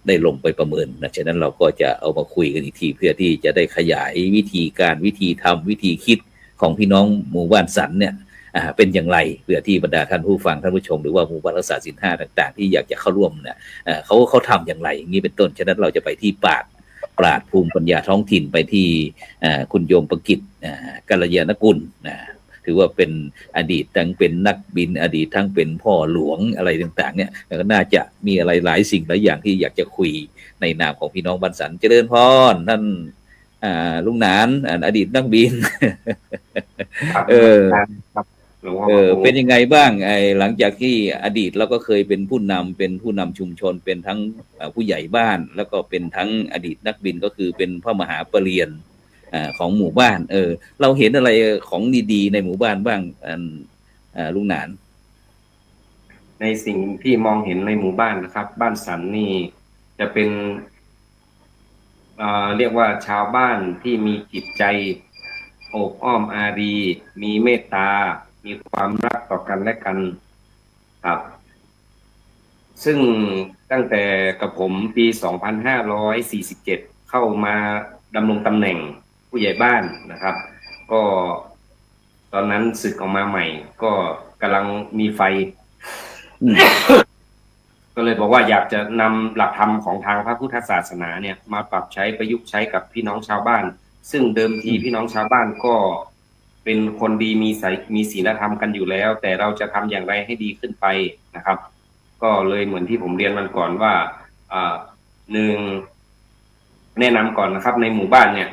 ได้ลงไปประเมินฉะนั้นเราก็จะเอามาคุยกันอีกทีเพื่อที่จะได้ขยายวิธีการวิธีทำวิธีคิดของพี่น้องหมู่บ้านสันเนี่ยเป็นอย่างไรเพื่อที่บรรดาท่านผู้ฟังท่านผู้ชมหรือว่าหมู่บ้านรักษาศีล 5ต่างๆที่อยากจะเข้าร่วมเนี่ยเขาทำอย่างไรอย่างนี้เป็นต้นฉะนั้นเราจะไปที่ปราชญ์ภูมิปัญญาท้องถิ่นไปที่คุณโยมประกิตกัลยาณกุลถือว่าเป็นอดีตทั้งเป็นนักบินอดีตทั้งเป็นพ่อหลวงอะไรต่างๆเนี่ยก็น่าจะมีอะไรหลายสิ่งหลายอย่างที่อยากจะคุยในนามของพี่น้องบ้านสันเจริญพรท่านลุงหนานอดีตนักบินเป็นยังไงบ้างหลังจากที่อดีตเราก็เคยเป็นผู้นำชุมชนเป็นทั้งผู้ใหญ่บ้านแล้วก็เป็นทั้งอดีตนักบินก็คือเป็นพระมหาปเรียนของหมู่บ้านเราเห็นอะไรของดีๆในหมู่บ้านบ้างลุงหนานในสิ่งที่มองเห็นในหมู่บ้านนะครับบ้านสันนี่จะเป็นเรียกว่าชาวบ้านที่มีจิตใจโอบอ้อมอารีมีเมตตามีความรักต่อกันและกันครับซึ่งตั้งแต่กับผมปี2547เข้ามาดำรงตำแหน่งผู้ใหญ่บ้านนะครับก็ตอนนั้นศึกออกมาใหม่ก็กำลังมีไฟ ก็เลยบอกว่าอยากจะนำหลักธรรมของทางพระพุทธศาสนาเนี่ยมาปรับใช้ประยุกต์ใช้กับพี่น้องชาวบ้านซึ่งเดิมทีพี่น้องชาวบ้านก็เป็นคนดีมีศีลธรรมกันอยู่แล้วแต่เราจะทำอย่างไรให้ดีขึ้นไปนะครับก็เลยเหมือนที่ผมเรียนมันก่อนว่าหนึ่งแนะนำก่อนนะครับในหมู่บ้านเนี่ย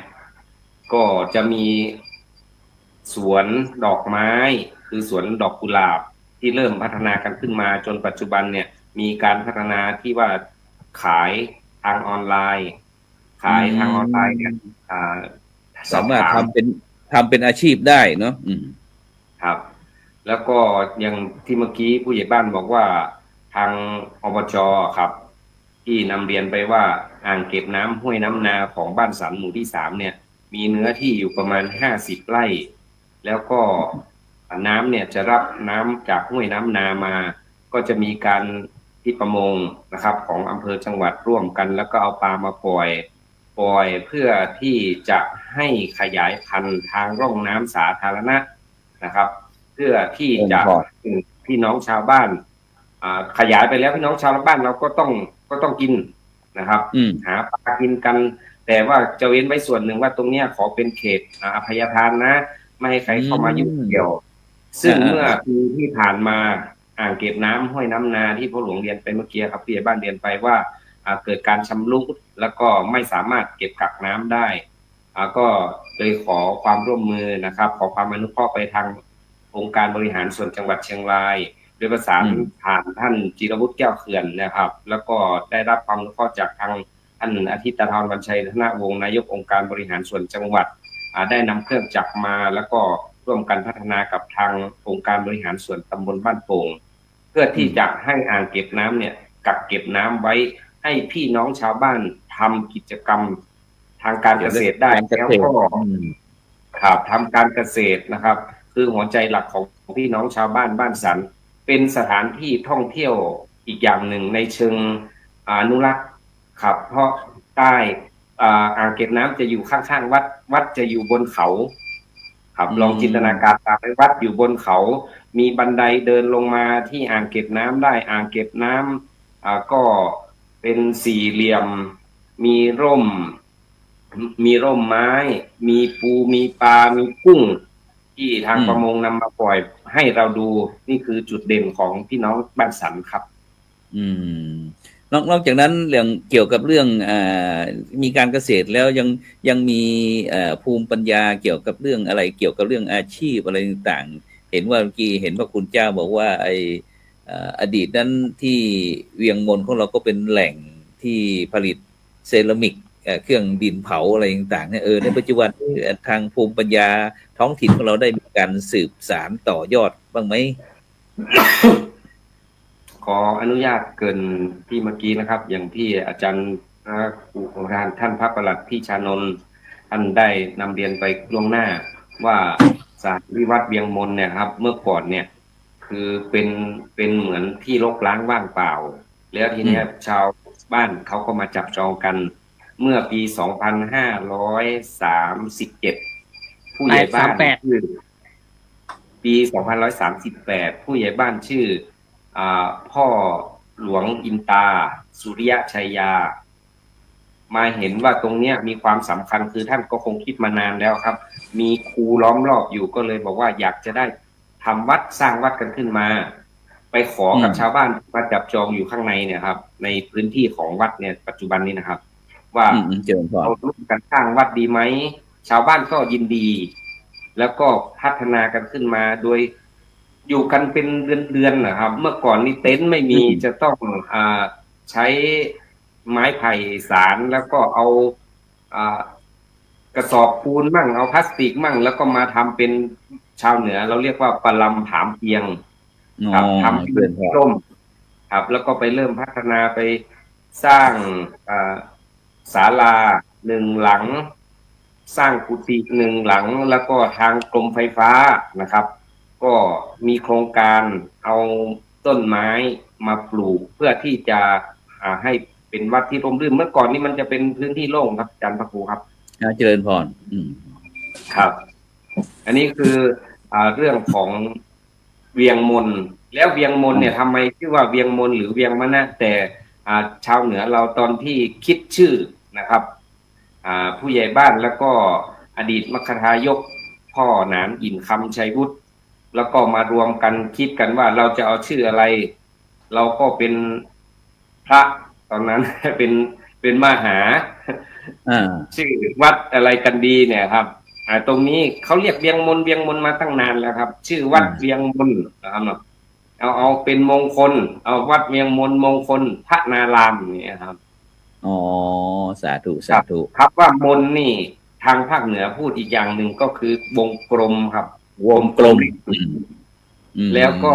ก็จะมีสวนดอกไม้คือสวนดอกกุหลาบที่เริ่มพัฒนากันขึ้นมาจนปัจจุบันเนี่ยมีการพัฒนาที่ว่าขายทางออนไลน์เนี่ยสามารถทำเป็นอาชีพได้เนาะครับแล้วก็อย่างที่เมื่อกี้ผู้ใหญ่บ้านบอกว่าทางอบจ.ครับที่นำเรียนไปว่าอ่างเก็บน้ำห้วยน้ำนาของบ้านสันหมู่ที่3เนี่ยมีเนื้อที่อยู่ประมาณ50 ไร่แล้วก็น้ำเนี่ยจะรับน้ำจากห้วยน้ำนามาก็จะมีการที่ประมงนะครับของอำเภอจังหวัดร่วมกันแล้วก็เอาปลามาปล่อยเพื่อที่จะให้ขยายพันธุ์ทางร่องน้ำสาธารณะนะครับเพื่อที่จะพี่น้องชาวบ้านขยายไปแล้วพี่น้องชาวบ้านเราก็ต้องกินนะครับหาปลากินกันแต่ว่าจะเว้นไว้ส่วนหนึ่งว่าตรงเนี้ยขอเป็นเขตอภัยทานนะไม่ให้ใครเข้ามายุ่งเกี่ยวซึ่งเมื่อปีที่ผ่านมาอ่างเก็บน้ำห้วยน้ำนาที่พ่อหลวงเรียนไปเมื่อกี้ครับผู้ใหญ่บ้านเรียนไปว่าเกิดการชำรุดแล้วก็ไม่สามารถเก็บกักน้ำได้ก็เลยขอความร่วมมือนะครับขอความอนุเคราะห์ไปทางองค์การบริหารส่วนจังหวัดเชียงราย โดยประสานผ่านท่านจิรวุฒิแก้วเขื่อนนะครับ แล้วก็ได้รับความอนุเคราะห์จากทางท่านอาทิตย์ธรวันชัยธนวงศ์นายกองค์การบริหารส่วนจังหวัดได้นำเครื่องจักรมาแล้วก็ร่วมกันพัฒนากับทางองค์การบริหารส่วนตำบลบ้านโป่งเพื่อที่จะให้อ่างเก็บน้ำเนี่ยกักเก็บน้ำไว้ให้พี่น้องชาวบ้านทำกิจกรรมทางการเกษตรได้แล้วก็ครับทำการเกษตรนะครับคือหัวใจหลักของพี่น้องชาวบ้านบ้านสันเป็นสถานที่ท่องเที่ยวอีกอย่างหนึ่งในเชิงอนุรักษ์ครับเพราะใต้อ่างเก็บน้ำจะอยู่ข้างๆวัดจะอยู่บนเขาครับลองจินตนาการตามวัดอยู่บนเขามีบันไดเดินลงมาที่อ่างเก็บน้ำได้อ่างเก็บน้ำก็เป็นสี่เหลี่ยมมีร่มไม้มีปูมีปลามีกุ้งที่ทางประมงนำมาปล่อยให้เราดูนี่คือจุดเด่นของพี่น้องบ้านสันครับนอกจากนั้นเรื่องเกี่ยวกับเรื่องมีการเกษตรแล้วยังมีภูมิปัญญาเกี่ยวกับเรื่องอะไรเกี่ยวกับเรื่องอาชีพอะไรต่างๆเห็นว่าเมื่อกี้เห็นว่าคุณเจ้าบอกว่าอดีตนั้นที่เวียงมนของเราก็เป็นแหล่งที่ผลิตเซรามิกเครื่องดินเผาอะไรต่างๆเนี่ยในปัจจุบันทางภูมิปัญญาท้องถิ่นของเราได้มีการสืบสานต่อยอดบ้างไหม ขออนุญาตเกินที่เมื่อกี้นะครับอย่างที่อาจารย์ของท่านพระประหลัดพี่ชานนท์ท่านได้นำเรียนไปล่วงหน้าว่าสถานที่วัดเวียงมนเนี่ยครับเมื่อก่อนเนี่ยคือเป็นเหมือนที่รกร้างว่างเปล่าแล้วทีนี้ชาวบ้านเขาก็มาจับจองกันเมื่อปี 2537 ผู้ใหญ่บ้านชื่อปี 2538 ผู้ใหญ่บ้านชื่อพ่อหลวงอินตาสุริยะชัยยามาเห็นว่าตรงเนี้ยมีความสำคัญคือท่านก็คงคิดมานานแล้วครับมีคูล้อมรอบอยู่ก็เลยบอกว่าอยากจะได้ทำวัดสร้างวัดกันขึ้นมาไปขอกับชาวบ้านมาจับจองอยู่ข้างในเนี่ยครับในพื้นที่ของวัดเนี่ยปัจจุบันนี้นะครับว่าเราร่วมกันสร้างวัดดีไหมชาวบ้านก็ยินดีแล้วก็พัฒนากันขึ้นมาโดยอยู่กันเป็นเดือนนะครับเมื่อก่อนนี่เต็นท์ไม่มีจะต้องใช้ไม้ไผ่สารแล้วก็เอากระสอบปูนมั่งเอาพลาสติกมั่งแล้วก็มาทำเป็นชาวเหนือเราเรียกว่าปลำผามเพียงครับทำเป็นร่มครับแล้วก็ไปเริ่มพัฒนาไปสร้างศาลาหนึ่งหลังสร้างกุฏิหนึ่งหลังแล้วก็ทางกรมไฟฟ้านะครับก็มีโครงการเอาต้นไม้มาปลูกเพื่อที่จะให้เป็นวัดที่ร่มรื่นเมื่อก่อนนี้มันจะเป็นพื้นที่โล่งครับอาจารย์พระครูครับเจริญพรครับอันนี้คือเรื่องของเวียงมนแล้วเวียงมนเนี่ยทำไมชื่อว่าเวียงมนหรือเวียงมะนะแต่ชาวเหนือเราตอนที่คิดชื่อนะครับผู้ใหญ่บ้านแล้วก็อดีตมคทายกพ่อหนานอินคำชัยวุฒิแล้วก็มารวมกันคิดกันว่าเราจะเอาชื่ออะไรเราก็เป็นพระตอนนั้นเป็นมหาชื่อวัดอะไรกันดีเนี่ยครับตรงนี้เขาเรียกเวียงมนมาตั้งนานแล้วครับชื่อวัดเวียงมนนะครับเอาเป็นมงคลเอาวัดเวียงมนมงคลพระนารามเนี่ยครับอ๋อสาธุครับว่ามนนี่ทางภาคเหนือพูดอีกอย่างหนึ่งก็คือวงกลมครับวงกลมแล้วก็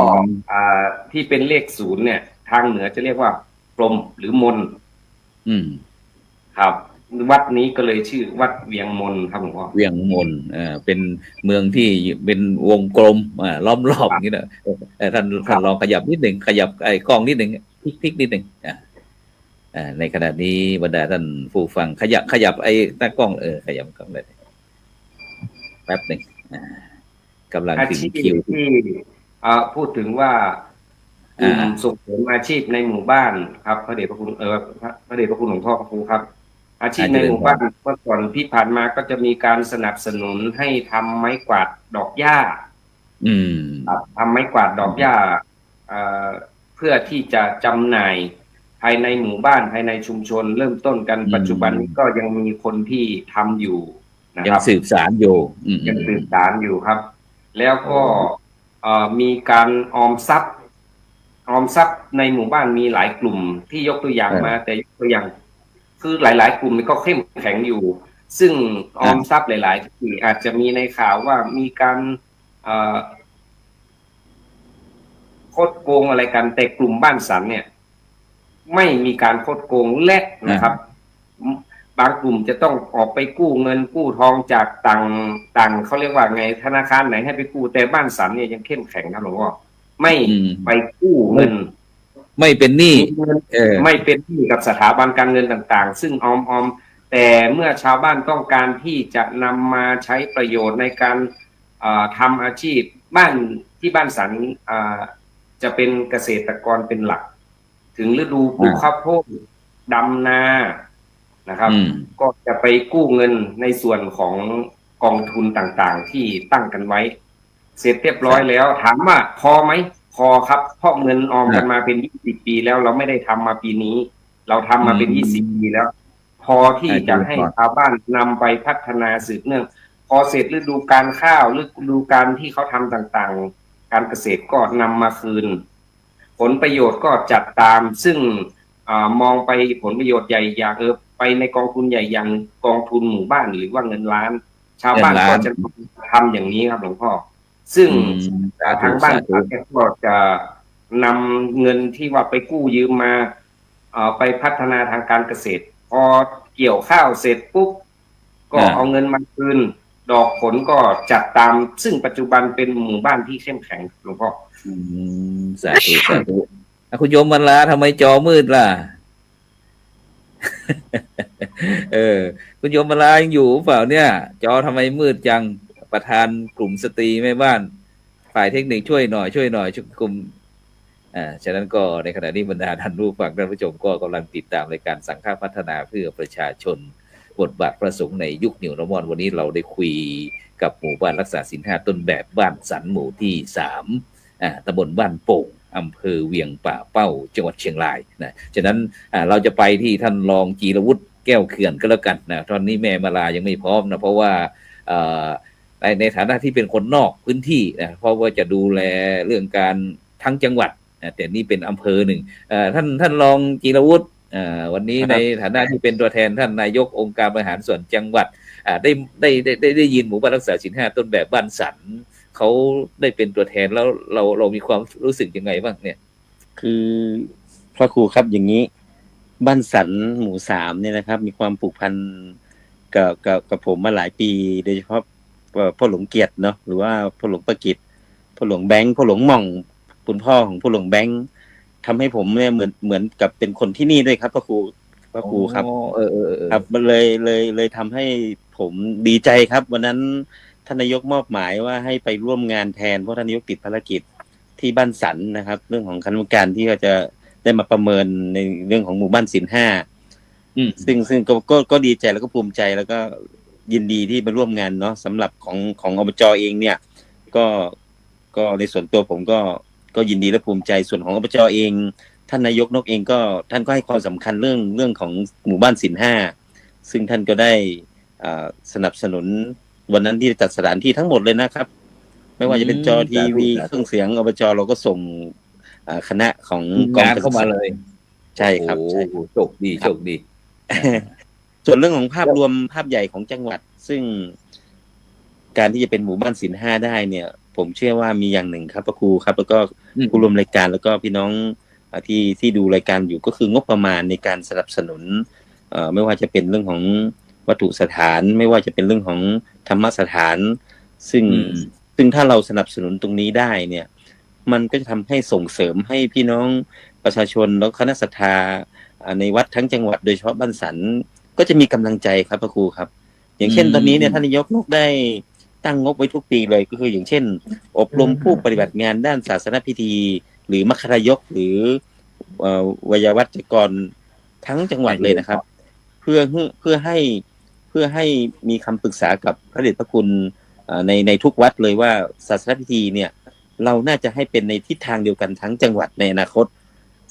ที่เป็นเลข0เนี่ยทางเหนือจะเรียกว่ากลมหรือมนครับวัดนี้ก็เลยชื่อวัดเวียงมนครับหลวงพ่อเวียงมนเป็นเมืองที่เป็นวงกลมล้อมรอบอย่างนี้นะท่านลองขยับนิดหนึ่งขยับไอ้กล้องนิดหนึ่งพลิกนิดหนึ่งในขณะนี้บรรดาท่านผู้ฟังขยับไอ้ตากล้องขยับกล้องเลยแป๊บหนึ่งกำลังถึงคิวที่พูดถึงว่าส่งเสริมอาชีพในหมู่บ้านครับพระเดชพระคุณพระเดชพระคุณหลวงพ่อพระครูครับอาชีพในหมู่บ้านเมื่อก่อนที่ผ่านมาก็จะมีการสนับสนุนให้ทำไม้กวาดดอกหญ้าทำไม้กวาดดอกหญ้าเพื่อที่จะจำหน่ายภายในหมู่บ้านภายในชุมชนเริ่มต้นกันปัจจุบันนี้ก็ยังมีคนที่ทำอยู่นะครับยังสืบสานอยู่ครับแล้วก็มีการออมทรัพย์ ออมทรัพย์ในหมู่บ้านมีหลายกลุ่มที่ยกตัวอย่างมา แต่ยกตัวอย่างคือหลายๆกลุ่มนี่ก็เข้มแข็งอยู่ ซึ่งออมทรัพย์หลายๆที่อาจจะมีในข่าวว่ามีการคดโกงอะไรกันแต่กลุ่มบ้านสันเนี่ยไม่มีการคดโกงและนะครับ บางกลุ่มจะต้องออกไปกู้เงินกู้ทองจากต่างเขาเรียกว่าไงธนาคารไหนให้ไปกู้แต่บ้านสันเนี่ยยังเข้มแข็งครับหลวงพ่อไม่ไปกู้เงินไม่เป็นหนี้ไม่เป็นหนี้กับสถาบันการเงินต่างๆซึ่งออมแต่เมื่อชาวบ้านต้องการที่จะนำมาใช้ประโยชน์ในการทำอาชีพบ้านสันจะเป็นเกษตรกรเป็นหลักถึงฤดูปลูกข้าวโพดดำนานะครับก็จะไปกู้เงินในส่วนของกองทุนต่างๆที่ตั้งกันไว้เสร็จเรียบร้อยแล้วถามว่าพอไหมพอครับเพราะเงินออมกันมาเป็น20 ปีแล้วเราไม่ได้ทำมาปีนี้เราทำมาเป็น20 ปีแล้วพอที่จะให้ชาวบ้านนำไปพัฒนาสืบเนื่องพอเสร็จฤดูการข้าวฤดูการที่เขาทำต่างๆการเกษตรก็นำมาคืนผลประโยชน์ก็จัดตามซึ่งมองไปผลประโยชน์ใหญ่อย่างไปในกองทุนใหญ่อย่างกองทุนหมู่บ้านหรือว่าเงินล้านชาวบ้านก็จะทำอย่างนี้ครับหลวงพ่อซึ่งทางบ้านก็จะนำเงินที่ว่าไปกู้ยืมมาไปพัฒนาทางการเกษตรพอเกี่ยวข้าวเสร็จปุ๊บก็เอาเงินมาคืนดอกผลก็จัดตามซึ่งปัจจุบันเป็นหมู่บ้านที่เข้มแข็งหลวงพ่อสาธุสาธุคุณโยมบรรลาทำไมจอมืดล่ะ คุณโยมบรรลายังอยู่เปล่าเนี่ยจอทำไมมืดจังประธานกลุ่มสตรีแม่บ้านฝ่ายเทคนิคช่วยหน่อยช่วยกลุ่มฉะนั้นก็ในขณะนี้บรรดาท่านผู้ฟังท่านผู้ชมก็กำลังติดตามรายการสังฆพัฒนาเพื่อประชาชนบทบาทพระสงฆ์ในยุคนิวนอร์มอนวันนี้เราได้คุยกับหมู่บ้านรักษาศีล 5ต้นแบบบ้านสันหมู่ที่3ตำบลบ้านโป่งอำเภอเวียงป่าเป้าจังหวัดเชียงรายนะฉะนั้นเราจะไปที่ท่านรองจีรวุฒิแก้วเขื่อนก็แล้วกันนะตอนนี้แม่มาลายังไม่พร้อมนะเพราะว่าในฐานะที่เป็นคนนอกพื้นที่นะเพราะว่าจะดูแลเรื่องการทั้งจังหวัดแต่นี่เป็นอำเภอหนึ่งท่านรองจีรวุฒิวันนี้ในฐานะที่เป็นตัวแทนท่านนายกองค์การบริหารส่วนจังหวัดได้ยินหมู่บ้านรักษาศีล 5ต้นแบบบ้านสันเขาได้เป็นตัวแทนแล้วเรามีความรู้สึกยังไงบ้างเนี่ยคือพระครูครับอย่างนี้บ้านสันหมู่3เนี่ยนะครับมีความผูกพันกับผมมาหลายปีโดยเฉพาะพ่อหลวงเกียรติเนาะหรือว่าพ่อหลวงประกิตพ่อหลวงแบงค์พ่อหลวงหม่องคุณพ่อของพ่อหลวงแบงค์ทำให้ผมเนี่ยเหมือนกับเป็นคนที่นี่ด้วยครับพระครูครับครับมันเลยทำให้ผมดีใจครับวันนั้นท่านนายกมอบหมายว่าให้ไปร่วมงานแทนเพราะท่านนายกติดภารกิจที่บ้านสันนะครับเรื่องของคณะกรรมการที่เขาจะได้มาประเมินในเรื่องของหมู่บ้านศีล 5ซึ่งก็ดีใจแล้วก็ภูมิใจแล้วก็ยินดีที่มาร่วมงานเนาะสำหรับของอบจ.เองเนี่ยก็ในส่วนตัวผมก็ยินดีและภูมิใจส่วนของอบจ.เองท่านนายกนกเองก็ท่านก็ให้ความสำคัญเรื่องของหมู่บ้านศีล 5ซึ่งท่านก็ได้สนับสนุนวันนั้นที่จัดสถานที่ทั้งหมดเลยนะครับไม่ว่าจะเป็นจอทีวีเครื่องเสียงอบจ.เราก็ส่งคณะของกองเข้ามาเลยใช่ครับใช่โชคดีส่วนเรื่องของภาพรวมภาพใหญ่ของจังหวัดซึ่งการที่จะเป็นหมู่บ้านศีล 5ได้เนี่ยผมเชื่อว่ามีอย่างหนึ่งครับพระครูครับแล้วก็ผู้ร่วมรายการแล้วก็พี่น้องที่ดูรายการอยู่ก็คืองบประมาณในการสนับสนุนไม่ว่าจะเป็นเรื่องของวัตถุสถานไม่ว่าจะเป็นเรื่องของธรรมสถานซึ่งถ้าเราสนับสนุนตรงนี้ได้เนี่ยมันก็จะทำให้ส่งเสริมให้พี่น้องประชาชนแล้วคณะศรัทธาในวัดทั้งจังหวัดโดยเฉพาะบ้านสันก็จะมีกำลังใจครับพระครูครับอย่างเช่นตอนนี้เนี่ยท่านนายกได้ตั้งงบไว้ทุกปีเลยก็คืออย่างเช่นอบรมผู้ปฏิบัติงานด้านศาสนพิธีหรือมัคคารยกหรือวยวัจกรทั้งจังหวัดเลยนะครับเพื่อให้มีคำปรึกษากับพระเดชพระคุณในทุกวัดเลยว่าศาสนพิธีเนี่ยเราน่าจะให้เป็นในทิศทางเดียวกันทั้งจังหวัดในอนาคต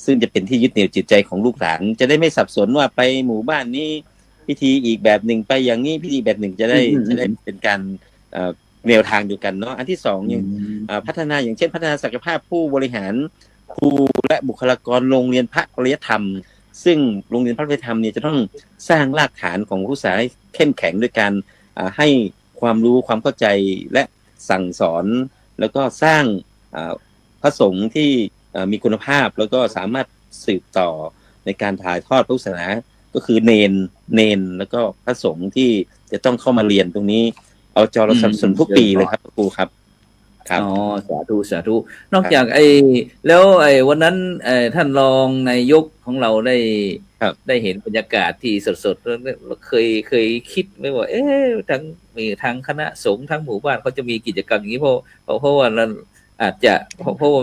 ซึ่งจะเป็นที่ยึดเหนี่ยวจิตใจของลูกหลานจะได้ไม่สับสนว่าไปหมู่บ้านนี้พิธีอีกแบบหนึ่งไปอย่างนี้พิธีแบบหนึ่งจะได้เป็นการแนวทางเดียวกันเนาะอันที่2ยังพัฒนาอย่างเช่นพัฒนาศักยภาพผู้บริหาร ครูและบุคลากรโรงเรียนพระปริยธรรมซึ่งโรงเรียนพระปริยธรรมเนี่ยจะต้องสร้างรากฐานของผู้ศึกษาให้เข้มแข็งด้วยการให้ความรู้ความเข้าใจและสั่งสอนแล้วก็สร้างพระสงฆ์ที่มีคุณภาพแล้วก็สามารถสืบต่อในการถ่ายทอดพุทธศาสนาก็คือเนนแล้วก็พระสงฆ์ที่จะต้องเข้ามาเรียนตรงนี้เอาจเราสนับสนุนทุกปีเลยครับครูครับอ๋อสาธุสาธุนอกจากแล้ววันนั้นท่านรองนายกของเราได้เห็นบรรยากาศที่สดๆแล้วเคยคิดไหมว่าทางคณะสงฆ์ทั้งหมู่บ้านเขาจะมีกิจกรรมอย่างนี้เพราะว่าเราอาจจะเพราะว่า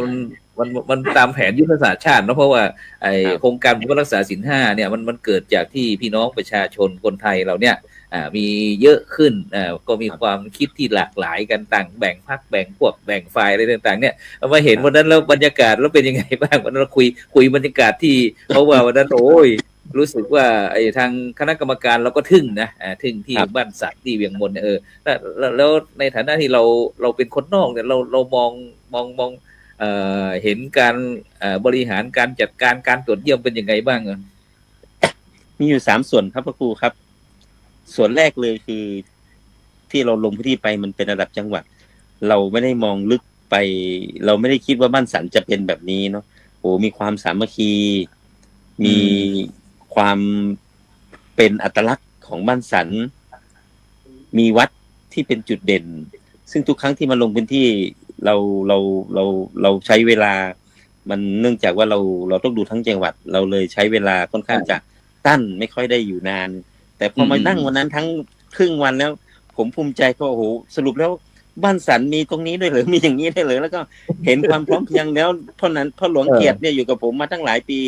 มันตามแผนยุทธศาสตร์ชาติเนาะเพราะว่าโครงการรักษาศีล 5เนี่ยมันเกิดจากที่พี่น้องประชาชนคนไทยเราเนี่ยมีเยอะขึ้นก็มีความคิดที่หลากหลายกันต่างแบ่งพรรคแบ่งพวกแบ่งฝ่ายอะไรต่างๆเนี่ยมาเห็นวันนั้นแล้วบรรยากาศแล้วเป็นยังไงบ้างวันนั้นเราคุยบรรยากาศที่เพราะว่าวันนั้นโอ้ยรู้สึกว่าทางคณะกรรมการเราก็ทึ่งนะทึ่งที่บ้านสัตว์ที่เวียงมนแล้วในฐานะที่เราเป็นคนนอกเนี่ยเรามองเห็นการบริหารการจัดการการตรวจเยี่ยมเป็นยังไงบ้างมีอยู่3ส่วนครับพระครูครับส่วนแรกเลยคือที่เราลงพื้นที่ไปมันเป็นระดับจังหวัดเราไม่ได้มองลึกไปเราไม่ได้คิดว่าบ้านสันจะเป็นแบบนี้เนาะโอ้มีความสามัคคีมีความเป็นอัตลักษณ์ของบ้านสันมีวัดที่เป็นจุดเด่นซึ่งทุกครั้งที่มาลงพื้นที่เราใช้เวลามันเนื่องจากว่าเราต้องดูทั้งจังหวัดเราเลยใช้เวลาค่อนข้างจะสั้นไม่ค่อยได้อยู่นานแต่พอมานั่งวันนั้นทั้งครึ่งวันแล้วผมภูมิใจก็โอ้โหสรุปแล้วบ้านสันมีตรงนี้ด้วยหรือมีอย่างนี้ได้เลยแล้วก็เห็นความพร้อมเพรียงแล้วเพราะนั้นพ่อหลวงเกียรติเนี่ยอยู่กับผมมาตั้งหลายปี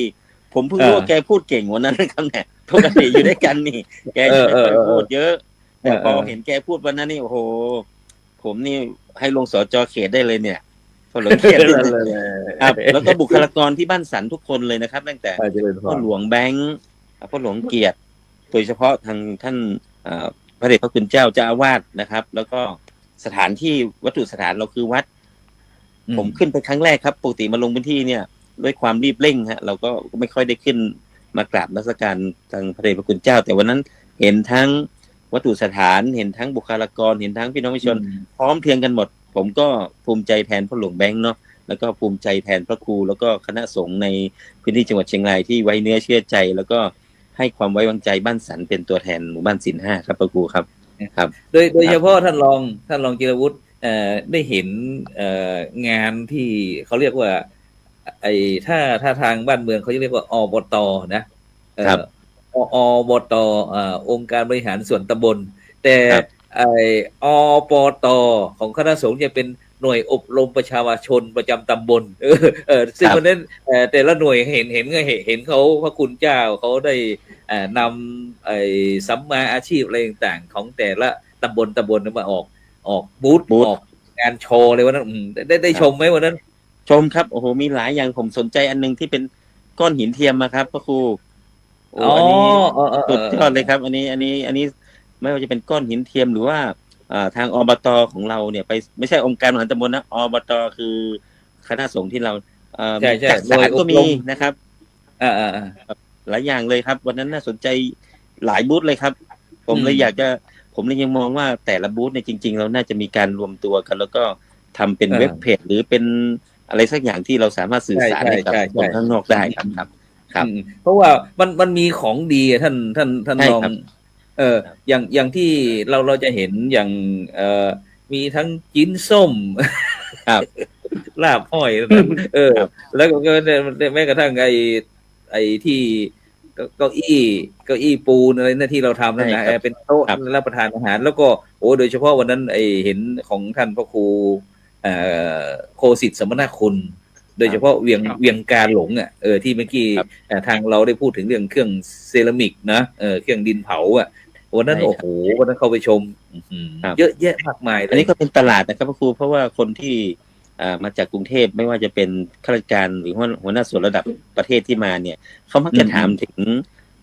ผมเพิ่งรู้ว่าแกพูดเก่งวันนั้นนะครับเนี่ยปกติอยู่ด้วยกันนี่แกจะไม่ค่อยพูดเยอะแต่พอเห็นแกพูดวันนั้นนี่โอ้โหผมนี่ให้ลงสจ.เขตได้เลยเนี่ยพ่อหลวงเกียรติครับแล้วก็บุคลากรที่บ้านสันทุกคนเลยนะครับตั้งแต่พ่อหลวงแบงค์พ่อหลวงเกียรติโดยเฉพาะทางท่านพระเดชพระคุณเจ้าอาวาสนะครับแล้วก็สถานที่วัตถุสถานเราคือวัดผมขึ้นไปครั้งแรกครับปกติมาลงพื้นที่เนี่ยด้วยความรีบเร่งฮะเราก็ไม่ค่อยได้ขึ้นมากราบนมัสการทางพระเดชพระคุณเจ้าแต่วันนั้นเห็นทั้งวัตถุสถานเห็นทั้งบุคลากรเห็นทั้งพี่น้องประชาชนพร้อมเพรียงกันหมดผมก็ภูมิใจแทนพ่อหลวงแบงค์เนาะแล้วก็ภูมิใจแทนพระครูแล้วก็คณะสงฆ์ในพื้นที่จังหวัดเชียงรายที่ไว้เนื้อเชื่อใจแล้วก็ให้ความไว้วางใจบ้านสันเป็นตัวแทนหมู่บ้านศีล 5ครับพระครูครับครับโดยเฉพาะท่านรองจิรวุฒิได้เห็นงานที่เขาเรียกว่าถ้าทางบ้านเมืองเขาจะเรียกว่าอบต.นะอบต.องค์การบริหารส่วนตำบลแต่อปต.ของคณะสงฆ์จะเป็นหน่วยอบรมประชาชนประจำตำบลซึ่งวันนั้นแต่ละหน่วยเห็นเขาพระคุณเจ้าเขาได้นำสัมมาอาชีพอะไรต่างๆของแต่ละตำบลมาออกบูธออกงานโชว์เลยวันนั้นได้ชมไหมวันนั้นชมครับโอ้โหมีหลายอย่างผมสนใจอันนึงที่เป็นก้อนหินเทียมมาครับพระครูอันนี้สุดยอดเลยครับอันนี้ไม่ว่าจะเป็นก้อนหินเทียมหรือว่าทางอบต.ของเราเนี่ยไปไม่ใช่องค์การบริหารตำบลนะอบต.คือคณะสงฆ์ที่เราจักสารก็มีนะครับหลายอย่างเลยครับวันนั้นน่าสนใจหลายบูธเลยครับผมเลยยังมองว่าแต่ละบูธเนี่ยจริงๆเราน่าจะมีการรวมตัวกันแล้วก็ทำเป็นเว็บเพจหรือเป็นอะไรสักอย่างที่เราสามารถสื่อสารกับคนข้างนอกได้ครับเพราะว่ามันมีของดีท่านลองอย่างที่เราจะเห็นอย่างมีทั้งจิ้นส้มลาบห้อยแล้วก็แม้กระทั่งไอ้ที่เก้าอี้ปูนอะไรนั่นที่เราทำนั่นนะเป็นโต๊ะรับประทานอาหารแล้วก็โดยเฉพาะวันนั้นเห็นของท่านพระครูโคสิทธิ์สมณคุณโดยเฉพาะเวียงการหลงที่เมื่อกี้ทางเราได้พูดถึงเรื่องเครื่องเซรามิกนะเครื่องดินเผาวันนั้นโอ้โหวันนั้นเข้าไปชมเยอะแยะมากมายอันนี้ก็เป็นตลาดนะครับพระครูเพราะว่าคนที่มาจากกรุงเทพไม่ว่าจะเป็นข้าราชการหรือหัวหน้าส่วนระดับประเทศที่มาเนี่ยเขามักจะถาม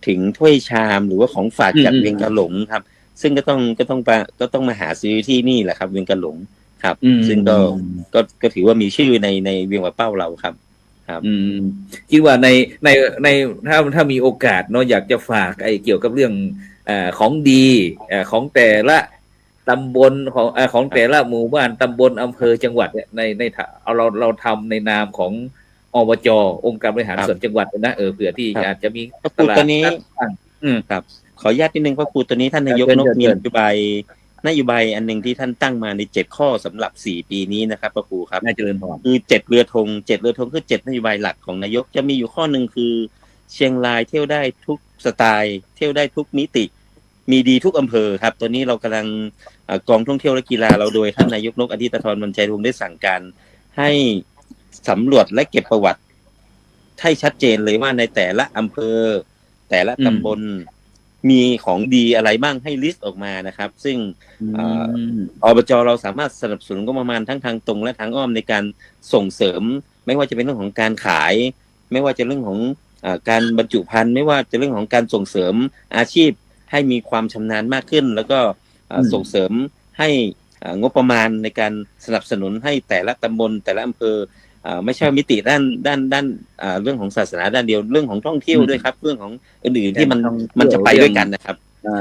ถึงถ้วยชามหรือว่าของฝากจากเวียงกาหลงครับซึ่งก็ต้องมาหาซื้อที่นี่แหละครับเวียงกาหลงครับซึ่งก็ถือว่ามีชื่อในเวียงป่าเป้าเราครับ ครับ อืมคิดว่าในในถ้ามีโอกาสเนาะอยากจะฝากเกี่ยวกับเรื่องของดีของแต่ละตำบลของแต่ละหมู่บ้านตำบลอำเภอจังหวัดเนี่ยในเอาเราทำในนามของอบจองค์การบริหารส่วนจังหวัดนะเผื่อที่อาจจะมี พระครูตัวนี้ ครับ ขออนุญาตนิดนึงพระครูตัวนี้ท่านนายกนกมีนโยบายอันหนึ่งที่ท่านตั้งมาใน7 ข้อสำหรับ4 ปีนี้นะครับพระครูครับน่าเจริญพรคือ7 เรือธงคือ7 นโยบายหลักของนายกจะมีอยู่ข้อหนึ่งคือเชียงรายเที่ยวได้ทุกสไตล์เที่ยวได้ทุกมิติมีดีทุกอำเภอครับตัวนี้เรากำลังกองท่องเที่ยวและกีฬาเราโดยท่านนายกนกอธิตธรวรรณชัยธงได้สั่งการให้สำรวจและเก็บประวัติให้ชัดเจนเลยว่าในแต่ละอำเภอแต่ละตำบลมีของดีอะไรบ้างให้ลิสต์ออกมานะครับซึ่งอบจเราสามารถสนับสนุนงบประมาณทั้งทางตรงและทางอ้อมในการส่งเสริมไม่ว่าจะเป็นเรื่องของการขายไม่ว่าจะเรื่องของการบรรจุภัณฑ์ไม่ว่าจะเรื่องของการส่งเสริมอาชีพให้มีความชำนาญมากขึ้นแล้วก็ส่งเสริมให้งบประมาณในการสนับสนุนให้แต่ละตำบลแต่ละอำเภอไม่ใช่มิติด้านเรื่องของศาสนาด้านเดียวเรื่องของท่องเที่ยวด้วยครับเรื่องของอื่นๆที่มันจะไปด้วยกันนะครับ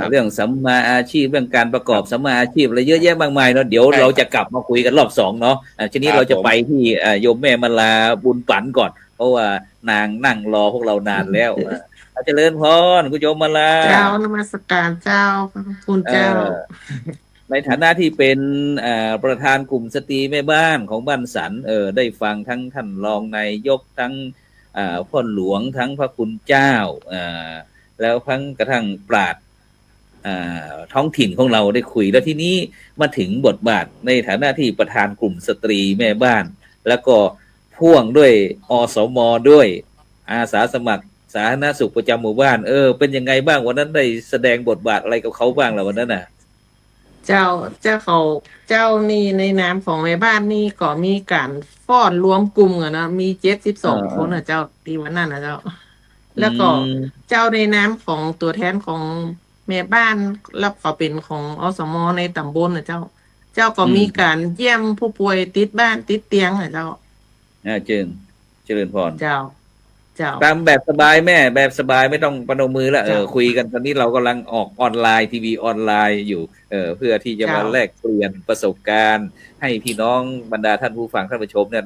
เรื่องสัมมาอาชีพเรื่องการประกอบสัมมาอาชีพอะไรเยอะแยะมากมายเนาะเดี๋ยวเราจะกลับมาคุยกันรอบ2เนาะทีนี้เราจะไปที่โยมแม่มาลาบุญปันก่อนเพราะว่านางนั่งรอพวกเรานานแล้วเจริญพรคุณโยมมาลาเจ้านมัสการเจ้าพระคุณเจ้าในฐานะที่เป็นประธานกลุ่มสตรีแม่บ้านของบ้านสันได้ฟังทั้งท่านรองนายกทั้งพ่อหลวงทั้งพระคุณเจ้าแล้วทั้งกระทั่งปราชญ์ท้องถิ่นของเราได้คุยแล้วที่นี้มาถึงบทบาทในฐานะที่ประธานกลุ่มสตรีแม่บ้านแล้วก็พ่วงด้วยอสม.ด้วยอาสาสมัครสาธารณสุขประจำหมู่บ้านเป็นยังไงบ้างวันนั้นได้แสดงบทบาทอะไรกับเขาบ้างล่ะวันนั้นน่ะเจ้าเจ้านี่ในนามของแม่บ้านนี่ก็มีการฟ้อนรวมกลุ่มกันนะมี72 คนนะเจ้าที่วันนั้นนะเจ้าแล้วก็เจ้าในนามของตัวแทนของแม่บ้านแล้วก็เป็นของอสม.ในตำบลนะเจ้าก็มีการเยี่ยมผู้ป่วยติดบ้านติดเตียงนะเจ้าเจริญพรเจ้าตามแบบสบายแม่แบบสบายไม่ต้องประนมมือแล้วคุยกันตอนนี้เรากำลังออกออนไลน์ทีวีออนไลน์อยู่เพื่อที่จะมาแลกเปลี่ยนประสบการณ์ให้พี่น้องบรรดาท่านผู้ฟังท่านผู้ชมเนี่ย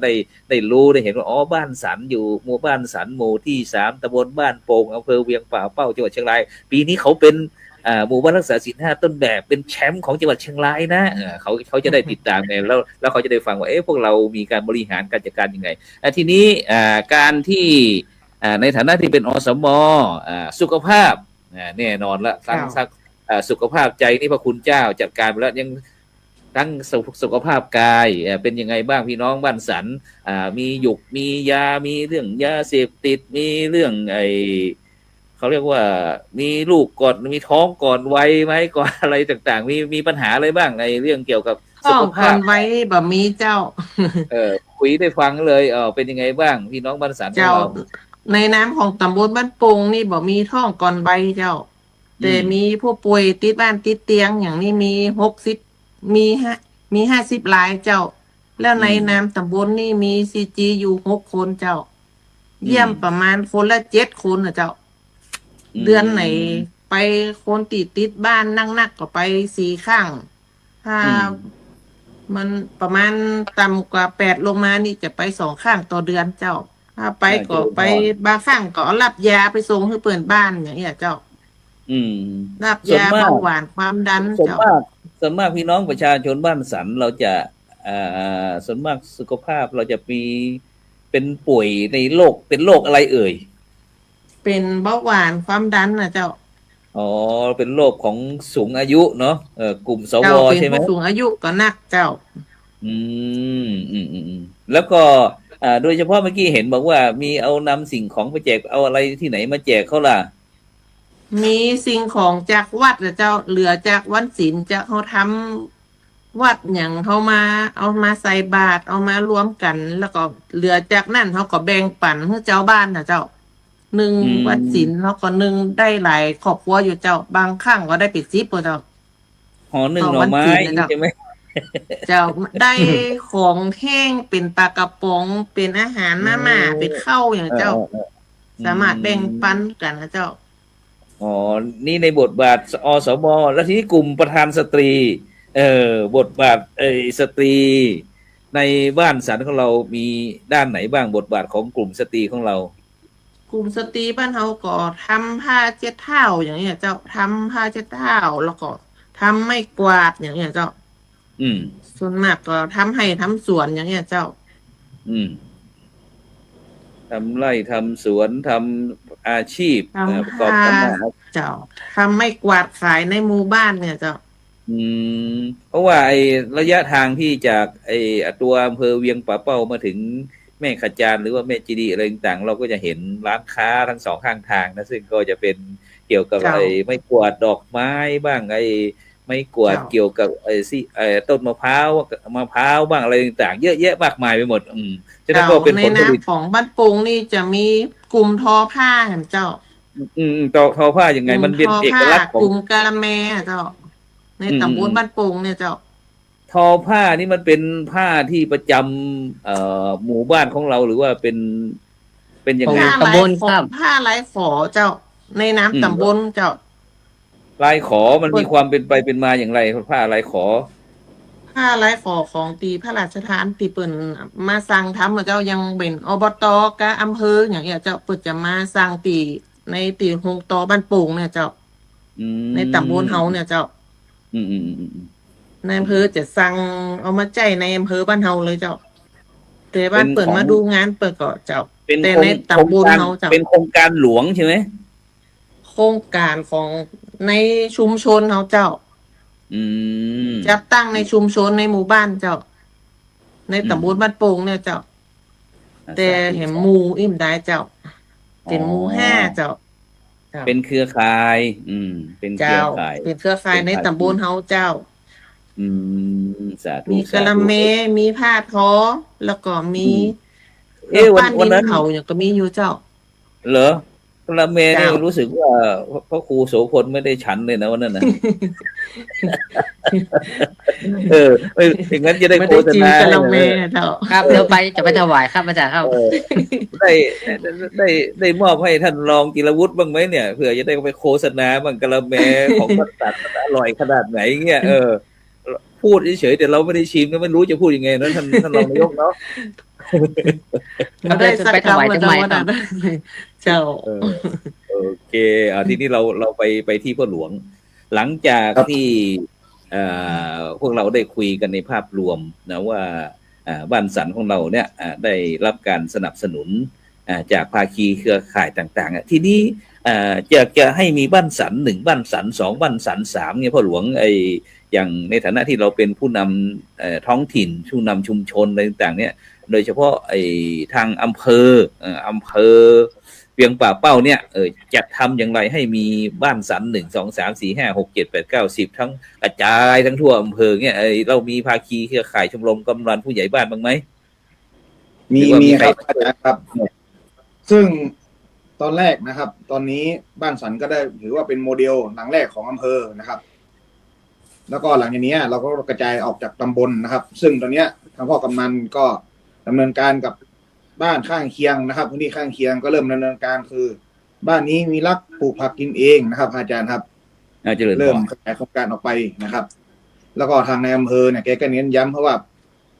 ได้รู้ได้เห็นว่าบ้านสันอยู่หมู่บ้านสันหมู่ที่3ตำบลบ้านโป่งอำเภอเวียงป่าเป้าจังหวัดเชียงรายปีนี้เขาเป็นหมู่บ้านรักษาศีล 5ต้นแบบเป็นแชมป์ของจังหวัดเชียงรายนะเขาจะได้ติดตามไงแล้วเขาจะได้ฟังว่าพวกเรามีการบริหารการจัดการยังไงทีนี้การที่ในฐานะที่เป็นอสม.สุขภาพแน่นอนละทั้งสุขภาพใจนี่พระคุณเจ้าจัดการไปแล้วยังทั้งสุขภาพกายเป็นยังไงบ้างพี่น้องบ้านสันมีหยุกมียามีเรื่องยาเสพติดมีเรื่องเขาเรียกว่ามีลูกก่อนมีท้องก่อนวัยไหมก่อนอะไรต่างๆมีปัญหาอะไรบ้างในเรื่องเกี่ยวกับสุขภาพไว้บ่มีเจ้าคุยได้ฟังเลยเป็นยังไงบ้างพี่น้องบ้านสันเจ้าในน้ำของตำบลบ้านปงนี่บ่มีท้องก่อนใบเจ้าแต่มีผู้ป่วยติดบ้านติดเตียงอย่างนี้มี60มี50 รายเจ้าแล้วในน้ำตำบลนี่มีCGอยู่6 คนเจ้าเยี่ยมประมาณคนละ7 คนนะเจ้าเดือนไหนไปคนติดบ้านนั่งนักก็ไป4 ข้างถ้ามันประมาณต่ำกว่า8ลงมานี่จะไป2 ข้างต่อเดือนเจ้าถ้าไปก็ไปบางครั้งก็รับยาไปส่งให้เปิดบ้านอย่างเงี้ยเจ้ารับยาเบาหวานความดันเจ้าส่วนมากพี่น้องประชาชนบ้านสันเราจะส่วนมากสุขภาพเราจะเป็นป่วยในโรคเป็นโรคอะไรเอ่ยเป็นเบาหวานความดันนะเจ้าเป็นโรคของสูงอายุเนาะกลุ่มสวใช่ไหมสูงอายุก็นักเจ้าแล้วก็โดยเฉพาะเมื่อกี้เห็นบอกว่ามีเอานำสิ่งของไปแจกเอาอะไรที่ไหนมาแจกเขาล่ะมีสิ่งของจากวัดเจ้าเหลือจากวันศีลจะเขาทำวัดอย่างเขามาเอามาใส่บาตรเอามารวมกันแล้วก็เหลือจากนั่นเขาก็แบ่งปันให้เจ้าบ้านนะเจ้า1วัดศีลแล้วก็1ได้หลายครอบครัวอยู่เจ้าบางครั้งก็ได้ไป10เจ้าห่อ1หน่อไม้ใช่ไหม เจ้าได้ของแห้งเป็นปลากระป๋องเป็นอาหารมาม่าเป็นข้าวอย่างเจ้า สามารถแบ่งปันกันนะเจ้า อ๋อนี่ในบทบาทอสมแล้วทีนี้กลุ่มประธานสตรีบทบาทสตรีในบ้านสันของเรามีด้านไหนบ้างบทบาทของกลุ่มสตรีของเรา กลุ่มสตรีบ้านเราก็ทำผ้าเช็ดเท้าอย่างเงี้ยเจ้าทำผ้าเช็ดเท้าแล้วก็ทำไม้กวาดอย่างเงี้ยเจ้า อืม ส่วนมากก็ทำให้ทำสวนอย่างเงี้ยเจ้า อืมทำไร่ทำสวนทำอาชีพ ทำ ประกอบ ผ้า กันมา เจ้าทำไม้กวาดขายในหมู่บ้านเนี่ยเจ้า อืมเพราะว่าไอ้ระยะทางที่จากไอ้ตัวอำเภอเวียงป่าเป้ามาถึงแม่ขจารหรือว่าแม่จีดีอะไรต่างๆเราก็จะเห็นร้านค้าทั้งสองข้างทางนะซึ่งก็จะเป็นเกี่ยวกับ เจ้า ไอ้ไม้กวาดดอกไม้บ้างไอ้ไม้กวาด เจ้า เกี่ยวกับต้นมะพร้าวบ้างอะไรต่างๆเยอะแยะมากมายไปหมดฉะนั้น เจ้า ก็เป็น ใน ผลผลิต น้ำของบ้านปุงนี่จะมีกลุ่มทอผ้าเห็นเจ้า ทอผ้ายังไงมันเป็นเอกลักษณ์ข ก อง ลุ่มกะละแมเจ้า ในตำบลบ้านปุงเนี่ยเจ้า ทอผ้านี่มันเป็นผ้าที่ประจำหมู่บ้านของเราหรือว่าเป็นยังไง ของตำบลครับ ผ้าลายขอเจ้า ในน้ำตำบลเจ้า ลายขอมันมีความเป็นไปเป็นมาอย่างไรผ้าลายขอ ผ้าลายขอของตีพระราชทานตีเปิ่นมาสั่งทำเจ้ายังเป็นอบตกับอำเภออย่างเงี้ยเจ้าเปิ่นจะมาสั่งตีในตีโฮงตอบ้านปุงเนี่ยเจ้า ในตำบลเฮาเนี่ยเจ้า อืม ในอำเภอจะสั่งเอามาใจในอำเภอบ้านเฮาเลยเจ้าแต่บ้าน เป็น เปิด ของ มาดูงานเปิดก็เจ้า เป็น แต่ โครง ในตำบลเฮาเจ้า เป็นโครงการหลวงใช่ไหม โครงการของในชุมชนเฮาเจ้า อืม จัดตั้งในชุมชนในหมู่บ้านเจ้า ในตำบลบ้านโป่งเนี่ยเจ้า แต่เห็นหมู่อิ่มได้เจ้า เป็นหมู่ห้าเจ้า เป็นเครือข่าย เป็นเครื เจ้า อข่าย เป็นเครือข่ายในตำบลเฮาเจ้า สาธุ มีกะละเมมีผ้าท้อแล้วก็มี วัน ปั้นดิ นั้น นเผาอย่างก็มีอยู่เจ้า เหรอกะละเมนี่ เจ้า รู้สึกว่าพระครูโสพลไม่ได้ฉันเลยนะวันนั้นนะ ไม่ถึงนั้นจะได้ ไม่ โฆ ได้ ษ จิ้ม ณาก ะละเมเจ้า ครับเดี๋ยวจะไปถวายครับอาจารย์ครับ ได้มอบให้ท่านรองจิรวุฒิบ้างไหมเนี่ยเผื่อจะได้ไปโฆษณาบ้างกะละแมของวัดสันอร่อยขนาดไหนเงี้ยพูดเฉยๆแต่เราไม่ได้ชิมก็ไม่รู้จะพูดยังไงนะท่านรองนายกเนาะ ไม่ได้สัก ไปถวาย คำ ทำไมครับ เจ้า โอเคทีนี้เราไปที่พ่อหลวง หลังจากที่พวกเราได้คุยกันในภาพรวมนะว่าบ้านสันของเราเนี่ยได้รับการสนับสนุนจากภาคีเครือข่ายต่างๆทีนี้จะให้มีบ้านสัน1บ้านสัน2บ้านสัน3เนี่ยพ่อหลวงอย่างในฐานะที่เราเป็นผู้นำท้องถิ่นผู้นำชุมชนอะไรต่างๆเนี่ยโดยเฉพาะทางอำเภอเวียงป่าเป้าเนี่ยจะทำอย่างไรให้มีบ้านสัน1 2 3 4 5 6 7 8 9 10ทั้งกระจายทั้งทั่วอำเภอเนี่ยเรามีภาคีเครือข่ายชมรมกำนันผู้ใหญ่บ้านบ้างไหม มีครับอาจารย์ครับ ซึ่งตอนแรกนะครับ ตอนนี้บ้านสันก็ได้ถือว่าเป็นโมเดลหลังแรกของอำเภอนะครับ แล้วก็หลังจากนี้เราก็กระจายออกจากตำบลนะครับ ซึ่งตอนนี้ทางพ่อกำนันก็ดำเนินการกับบ้านข้างเคียงนะครับพื้นที่ข้างเคียงก็เริ่มดำเนินการคือ บ้านนี้มีรักปลูกผักกินเองนะครับอาจารย์ครับ เริ่มขยายโครงการออกไปนะครับ แล้วก็ทางในอำเภอเนี่ยแกก็เน้นย้ำเพราะว่า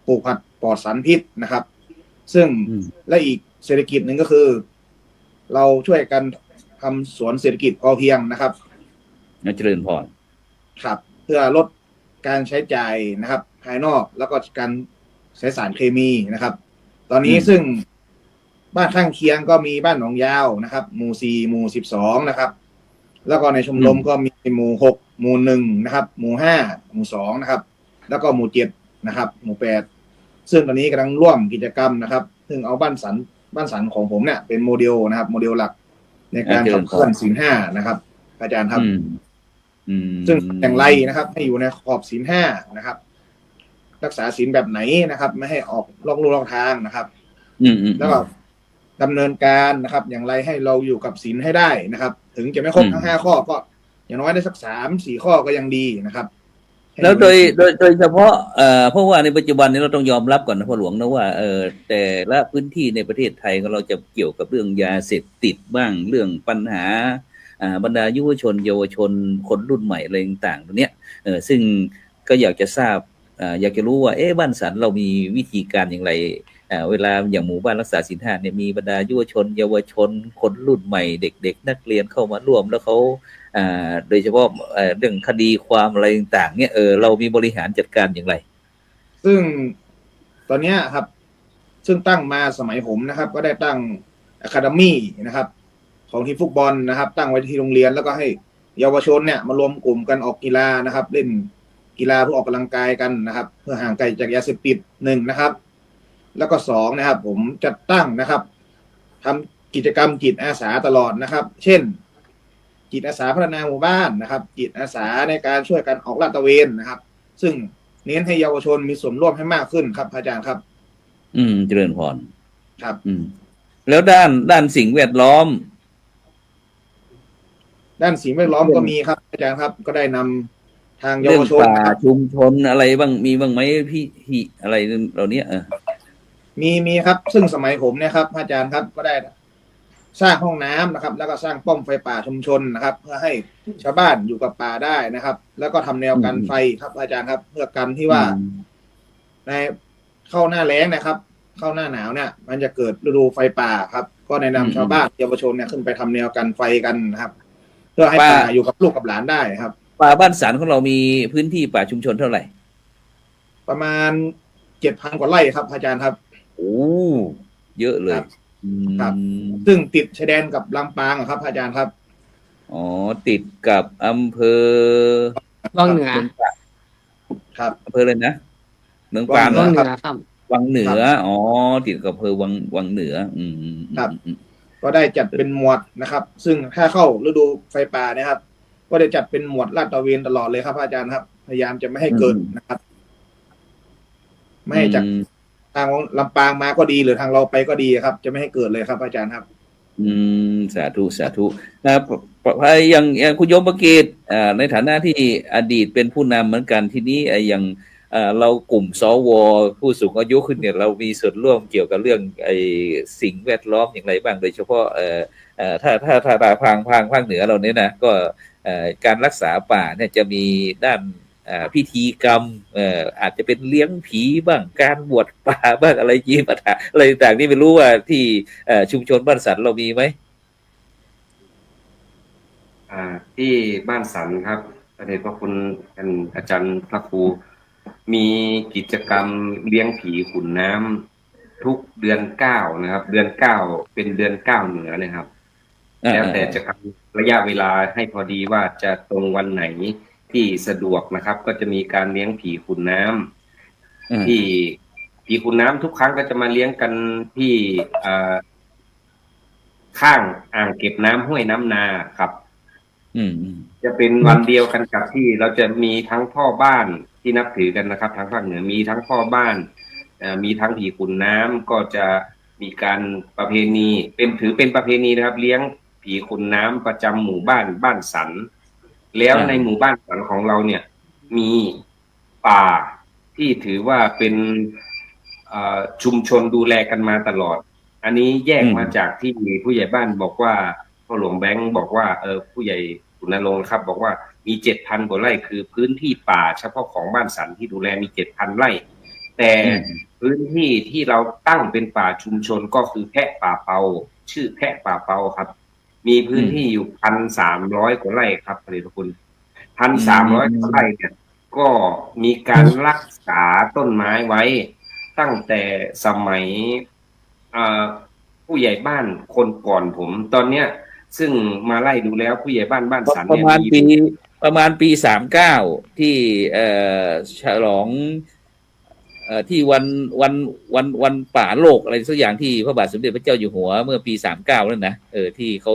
ปลูกผักปลอดสารพิษนะครับ ซึ่งและอีกเศรษฐกิจหนึ่งก็คือ เราช่วยกันทำสวนเศรษฐกิจพอเพียงนะครับ เจริญพร ครับ เพื่อลดการใช้จ่ายนะครับ ภายนอกแล้วก็การใช้สารเคมีนะครับ ตอนนี้ซึ่งบ้านข้างเคียงก็มีบ้านหนองยาวนะครับหมู่4หมู่12นะครับ แล้วก็ในชมรมก็มีหมู่6หมู่1นะครับหมู่5หมู่2นะครับแล้วก็หมู่7นะครับหมู่8ซึ่งตอนนี้กำลังร่วมกิจกรรมนะครับซึ่งเอาบ้านสันของผมเนี่ยเป็นโมเดลนะครับโมเดลหลักในการขับเคลื่อนศีล5นะครับอาจารย์ครับซึ่งอย่างไรนะครับให้อยู่ในขอบศีล5นะครับรักษาศีลแบบไหนนะครับไม่ให้ออกลอกลู่ลอกทางนะครับแล้วก็ดำเนินการนะครับอย่างไรให้เราอยู่กับศีลให้ได้นะครับถึงจะไม่ครบทั้ง5ข้อก็อย่างน้อยได้สัก3-4ข้อก็ยังดีนะครับ แล้วโดยเฉพาะเพราะว่าในปัจจุบันนี้เราต้องยอมรับก่อนนะพ่อหลวงนะว่าแต่ละพื้นที่ในประเทศไทยของเราจะเกี่ยวกับเรื่องยาเสพติดบ้างเรื่องปัญหาบรรดาเยาวชนคนรุ่นใหม่อะไรต่างๆตรงเนี้ยซึ่งก็อยากจะทราบอยากจะรู้ว่าบ้านสันเรามีวิธีการอย่างไรเวลาอย่างหมู่บ้านรักษาศีล 5เนี่ยมีบรรดาเยาวชนคนรุ่นใหม่เด็กๆนักเรียนเข้ามาร่วมแล้วเขาโดยเฉพาะเรื่องคดีความอะไรต่างๆเนี่ยเรามีบริหารจัดการอย่างไร ซึ่งตอนเนี้ยครับซึ่งตั้งมาสมัยผมนะครับก็ได้ตั้งอะคาเดมี่นะครับของทีมฟุตบอลนะครับตั้งไว้ที่โรงเรียนแล้วก็ให้เยาวชนเนี่ยมารวมกลุ่มกันออกกีฬานะครับเล่นกีฬาเพื่อออกกำลังกายกันนะครับเพื่อห่างไกลจากยาเสพติด1นะครับแล้วก็2นะครับผมจัดตั้งนะครับทำกิจกรรมจิตอาสาตลอดนะครับ เช่นจิตอาสาพัฒนาหมู่บ้านนะครับจิตอาสาในการช่วยกันออกลาดตระเวนนะครับซึ่งเน้นให้เยาวชนมีส่วนร่วมให้มากขึ้นครับอาจารย์ครับเจริญพรครับแล้วด้านสิ่งแวดล้อมก็มีครับอาจารย์ครับก็ได้นำทางเยาวชนป่าชุมชนอะไรบ้างมีบ้างไหมพี่อะไรเหล่านี้มีครับซึ่งสมัยผมเนี่ยครับอาจารย์ครับก็ได้สร้างห้องน้ำนะครับแล้วก็สร้างป้อมไฟป่าชุมชนนะครับเพื่อให้ชาวบ้านอยู่กับป่าได้นะครับแล้วก็ทำแนวกันไฟครับอาจารย์ครับเพื่อกันที่ว่าในเข้าหน้าแล้งนะครับเข้าหน้าหนาวเนี่ยมันจะเกิดฤดูไฟป่าครับก็แนะนำชาวบ้านเยาวชนเนี่ยขึ้นไปทำแนวกันไฟกันนะครับเพื่อให้ป่าอยู่กับลูกกับหลานได้ครับป่าบ้านสันของเรามีพื้นที่ป่าชุมชนเท่าไหร่ประมาณ 7,000 กว่าไร่ครับอาจารย์ครับโอ้เยอะเลยครับซึ่งติดชายแดนกับลำปางครับอาจารย์ครับอ๋อติดกับอำเภอวังเหนือครับอำเภอเลยนะเมืองปางวังเหนือครับวังเหนืออ๋อติดกับอำเภอวังเหนือครับก็ได้จัดเป็นหมวดนะครับซึ่งถ้าเข้าฤดูไฟป่านะครับก็ได้จัดเป็นหมวดลาดตระเวนตลอดเลยครับอาจารย์ครับพยายามจะไม่ให้เกิดนะครับไม่ให้จากทางลำปางมาก็ดีหรือทางเราไปก็ดีครับจะไม่ให้เกิดเลยครับอาจารย์ครับสาธุนะครับอย่างคุณโยมประกิตในฐานะที่อดีตเป็นผู้นำเหมือนกันที่นี้อย่างเรากลุ่มสวผู้สูงอายุขึ้นเนี่ยเรามีส่วนร่วมเกี่ยวกับเรื่องสิ่งแวดล้อมอย่างไรบ้างโดยเฉพาะถ้าภาคเหนือเราเนี่ยนะก็การรักษาป่าเนี่ยจะมีด้านพิธีกรรมอาจจะเป็นเลี้ยงผีบ้างการบวชป่าบ้างอะไรยีปัญหาอะไรต่างๆนี่ไม่รู้ว่าที่ชุมชนบ้านสันเรามีไหมที่บ้านสันครับประเดชพระคุณอาจารย์พระครูมีกิจกรรมเลี้ยงผีขุนน้ำทุกเดือน9นะครับเดือน9เป็นเดือน9เหนือนะครับแล้วแต่จะกำหนดระยะเวลาให้พอดีว่าจะตรงวันไหนที่สะดวกนะครับก็จะมีการเลี้ยงผีขุนน้ำที่ผีขุนน้ำทุกครั้งก็จะมาเลี้ยงกันที่ข้างอ่างเก็บน้ำห้วยน้ำนาครับจะเป็นวันเดียวกันกับที่เราจะมีทั้งพ่อบ้านที่นับถือกันนะครับทางภาคเหนือมีทั้งพ่อบ้านมีทั้งผีขุนน้ำก็จะมีการประเพณีถือเป็นประเพณีนะครับเลี้ยงผีขุนน้ำประจำหมู่บ้านสันแล้วในหมู่บ้านสันของเราเนี่ยมีป่าที่ถือว่าเป็นชุมชนดูแลกันมาตลอดอันนี้แยกมาจากที่ผู้ใหญ่บ้านบอกว่าพ่อหลวงแบงค์บอกว่าผู้ใหญ่คุณณรงค์ครับบอกว่ามี 7,000 กว่าไร่คือพื้นที่ป่าเฉพาะของบ้านสันที่ดูแลมี 7,000 ไร่แต่พื้นที่ที่เราตั้งเป็นป่าชุมชนก็คือแพะป่าเปาชื่อแพะป่าเปาครับมีพื้นที่อยู่ 1,300 กว่าไร่ครับพระเดชพระคุณ 1,300 กว่าไร่เนี่ยก็มีการรักษาต้นไม้ไว้ตั้งแต่สมัยผู้ใหญ่บ้านคนก่อนผมตอนเนี้ยซึ่งมาไล่ดูแล้วผู้ใหญ่บ้านสันเนี่ยประมาณปี39ที่ฉลองที่วันป่าโลกอะไรสักอย่างที่พระบาทสมเด็จพระเจ้าอยู่หัวเมื่อปี39นั่นนะที่เขา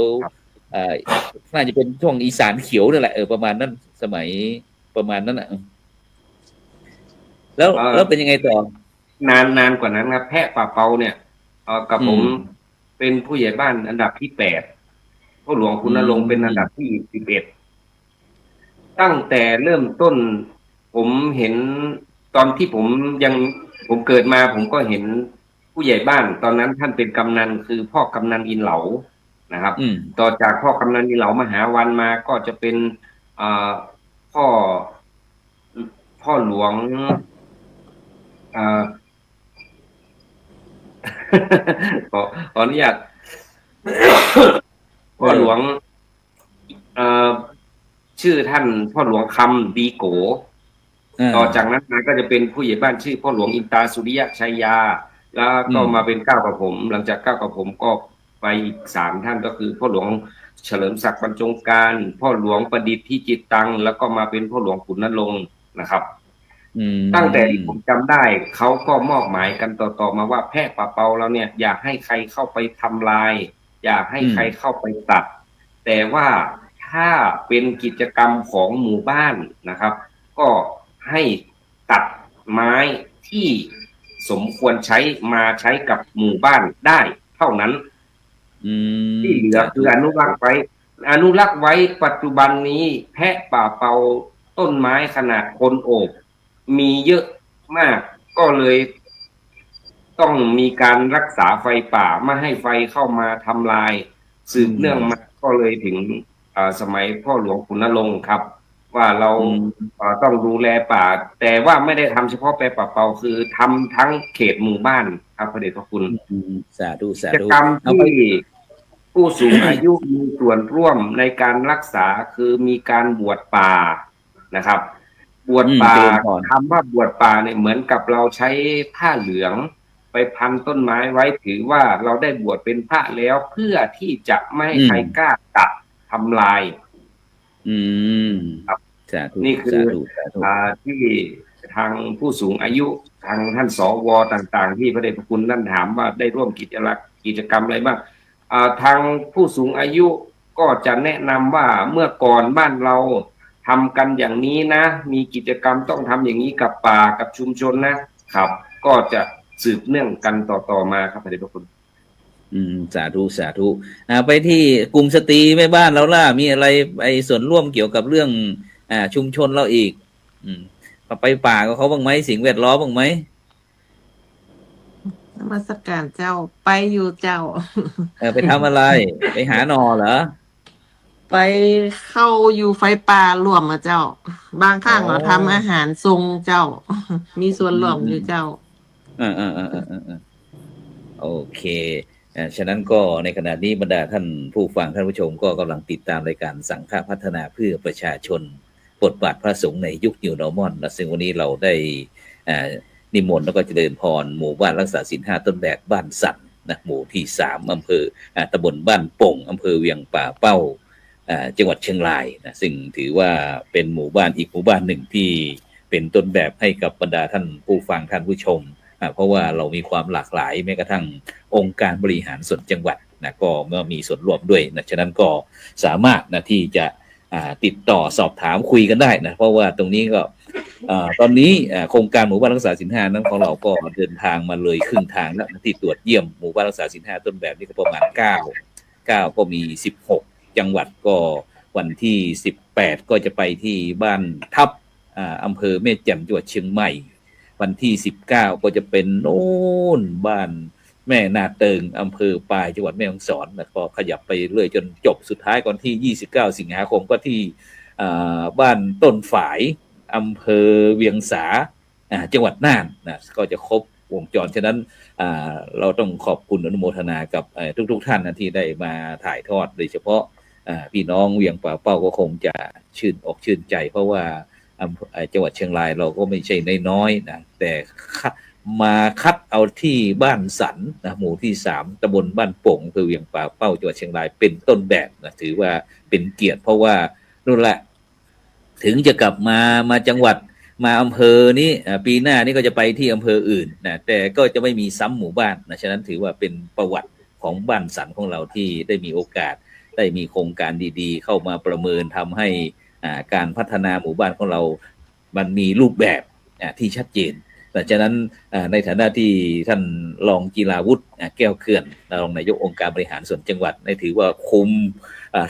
น่าจะเป็นช่วงอีสานเขียวนั่นแหละประมาณนั้นสมัยประมาณนั้นน่ะแล้วเป็นยังไงต่อนานกว่านั้นครับแพะป่าเปาเนี่ยกับผมเป็นผู้ใหญ่บ้านอันดับที่8พ่อหลวงคุณณรงค์เป็นอันดับที่11ตั้งแต่เริ่มต้น ผมเห็นตอนที่ผมเกิดมาผมก็เห็นผู้ใหญ่บ้านตอนนั้นท่านเป็นกำนันคือพ่อกำนันอินเหลานะครับต่อจากพ่อกำนันอินเหลามหาวันมาก็จะเป็นพ่อหลวงขออนุญาต พ่อหลวงชื่อท่านพ่อหลวงคำดีโกต่อจากนั้นมาก็จะเป็นผู้ใหญ่บ้านชื่อพ่อหลวงอินตาสุริยะชัยยาแล้วก็มาเป็นก้าวกับผม หลังจากก้าวกับผมก็ไปอีก3ท่านก็คือพ่อหลวงเฉลิมศักดิ์บรรจงการพ่อหลวงประดิษฐ์ที่จิตตังแล้วก็มาเป็นพ่อหลวงขุนนรงค์นะครับตั้งแต่ที่ผมจำได้เขาก็มอบหมายกันต่อมาว่าแพะป่าเปาเราเนี่ยอยากให้ใครเข้าไปทำลายอยากให้ใครเข้าไปตัดแต่ว่าถ้าเป็นกิจกรรมของหมู่บ้านนะครับก็ให้ตัดไม้ที่สมควรใช้มาใช้กับหมู่บ้านได้เท่านั้นที่เหลือคืออนุรักษ์ไว้ปัจจุบันนี้แพะป่าเปาต้นไม้ขนาดคนโอบมีเยอะมากก็เลยต้องมีการรักษาไฟป่าไม่ให้ไฟเข้ามาทำลายสืบเนื่องมาก็เลยถึงสมัยพ่อหลวงขุนนรงค์ครับว่าเราต้องดูแลป่าแต่ว่าไม่ได้ทำเฉพาะแปรป่าเปาคือทำทั้งเขตหมู่บ้านครับพระเดชพระคุณสาธุกิจกรรมที่ผู้สูงอายุมีส่วนร่วมในการรักษาคือมีการบวชป่านะครับบวชป่าคำว่าบวชป่าเนี่ยเหมือนกับเราใช้ผ้าเหลืองไปพันต้นไม้ไว้ถือว่าเราได้บวชเป็นพระแล้วเพื่อที่จะไม่ให้ใครกล้าตัดทำลายครับนี่คือที่ทางผู้สูงอายุทางท่านสวต่างๆที่พระเดชพระคุณท่านถามว่าได้ร่วมกิจกรรมอะไรบ้างทางผู้สูงอายุก็จะแนะนำว่าเมื่อก่อนบ้านเราทำกันอย่างนี้นะมีกิจกรรมต้องทำอย่างนี้กับป่ากับชุมชนนะครับก็จะสืบเนื่องกันต่อมาครับพระเดชพระคุณสาธุไปที่กลุ่มสตรีแม่บ้านเราล่ะมีอะไรส่วนร่วมเกี่ยวกับเรื่องชุมชนเราอีกไปป่ากับเขาบ้างไหมสิ่งแวดล้อมบ้างไหมนมัสการเจ้าไปอยู่เจ้าไปทำอะไร ไปหาหนอเหรอไปเข้าอยู่ไฟป่ารวมมาเจ้าบางครั้งเราทำอาหารทรงเจ้ามีส่วนร่วมอยู่เจ้าโอเคฉะนั้นก็ในขณะนี้บรรดาท่านผู้ฟังท่านผู้ชมก็กำลังติดตามรายการสังฆพัฒนาเพื่อประชาชนบทบาทพระสงฆ์ในยุค New Normal และซึ่งวันนี้เราได้นิมนต์แล้วก็เจริญพรหมู่บ้านรักษาศีล 5ต้นแบบบ้านสันนะหมู่ที่3อำเภอตำบลบ้านโป่งอำเภอเวียงป่าเป้าจังหวัดเชียงรายนะซึ่งถือว่าเป็นหมู่บ้านอีกหมู่บ้านหนึ่งที่เป็นต้นแบบให้กับบรรดาท่านผู้ฟังท่านผู้ชมเพราะว่าเรามีความหลากหลายแม้กระทั่งองค์การบริหารส่วนจังหวัดนะก็เมื่อมีส่วนร่วมด้วยนะฉะนั้นก็สามารถนะที่จะติดต่อสอบถามคุยกันได้นะเพราะว่าตรงนี้ก็ตอนนี้โครงการหมู่บ้านรักษาศีล 5นั้นของเราก็เดินทางมาเลยครึ่งทางแล้วที่ตรวจเยี่ยมหมู่บ้านรักษาศีล 5ต้นแบบนี่ก็ประมาณ9ก็มี16จังหวัดก็วันที่18ก็จะไปที่บ้านทับอำเภอแม่แจ่มจังหวัดเชียงใหม่วันที่19ก็จะเป็นโน่นบ้านแม่นาเติงอำเภอปายจังหวัดแม่ฮ่องสอนแล้วก็ขยับไปเรื่อยจนจบสุดท้ายก่อนที่29สิงหาคมก็ที่บ้านต้นฝายอำเภอเวียงสาจังหวัดน่านนะก็จะครบวงจรฉะนั้นเราต้องขอบคุณอนุโมทนากับทุกท่านนะที่ได้มาถ่ายทอดโดยเฉพาะพี่น้องเวียงป่าเป้าก็คงจะชื่นอกชื่นใจเพราะว่าจังหวัดเชียงรายเราก็ไม่ใช่น้อยๆนะแต่มาคัดเอาที่บ้านสันนะหมู่ที่3ตำบลบ้านโป่งอำเภอเวียงป่าเป้าจังหวัดเชียงรายเป็นต้นแบบนะถือว่าเป็นเกียรติเพราะว่านู่นแหละถึงจะกลับมาจังหวัดมาอำเภอนี้ปีหน้านี่ก็จะไปที่อำเภออื่นนะแต่ก็จะไม่มีซ้ำหมู่บ้านนะฉะนั้นถือว่าเป็นประวัติของบ้านสันของเราที่ได้มีโอกาสได้มีโครงการดีๆเข้ามาประเมินทำให้การพัฒนาหมู่บ้านของเรามันมีรูปแบบที่ชัดเจน แต่ฉะนั้นในฐานะที่ท่านรองจีราวุฒิแก้วเขื่อนรองนายกองค์การบริหารส่วนจังหวัดได้ถือว่าคุม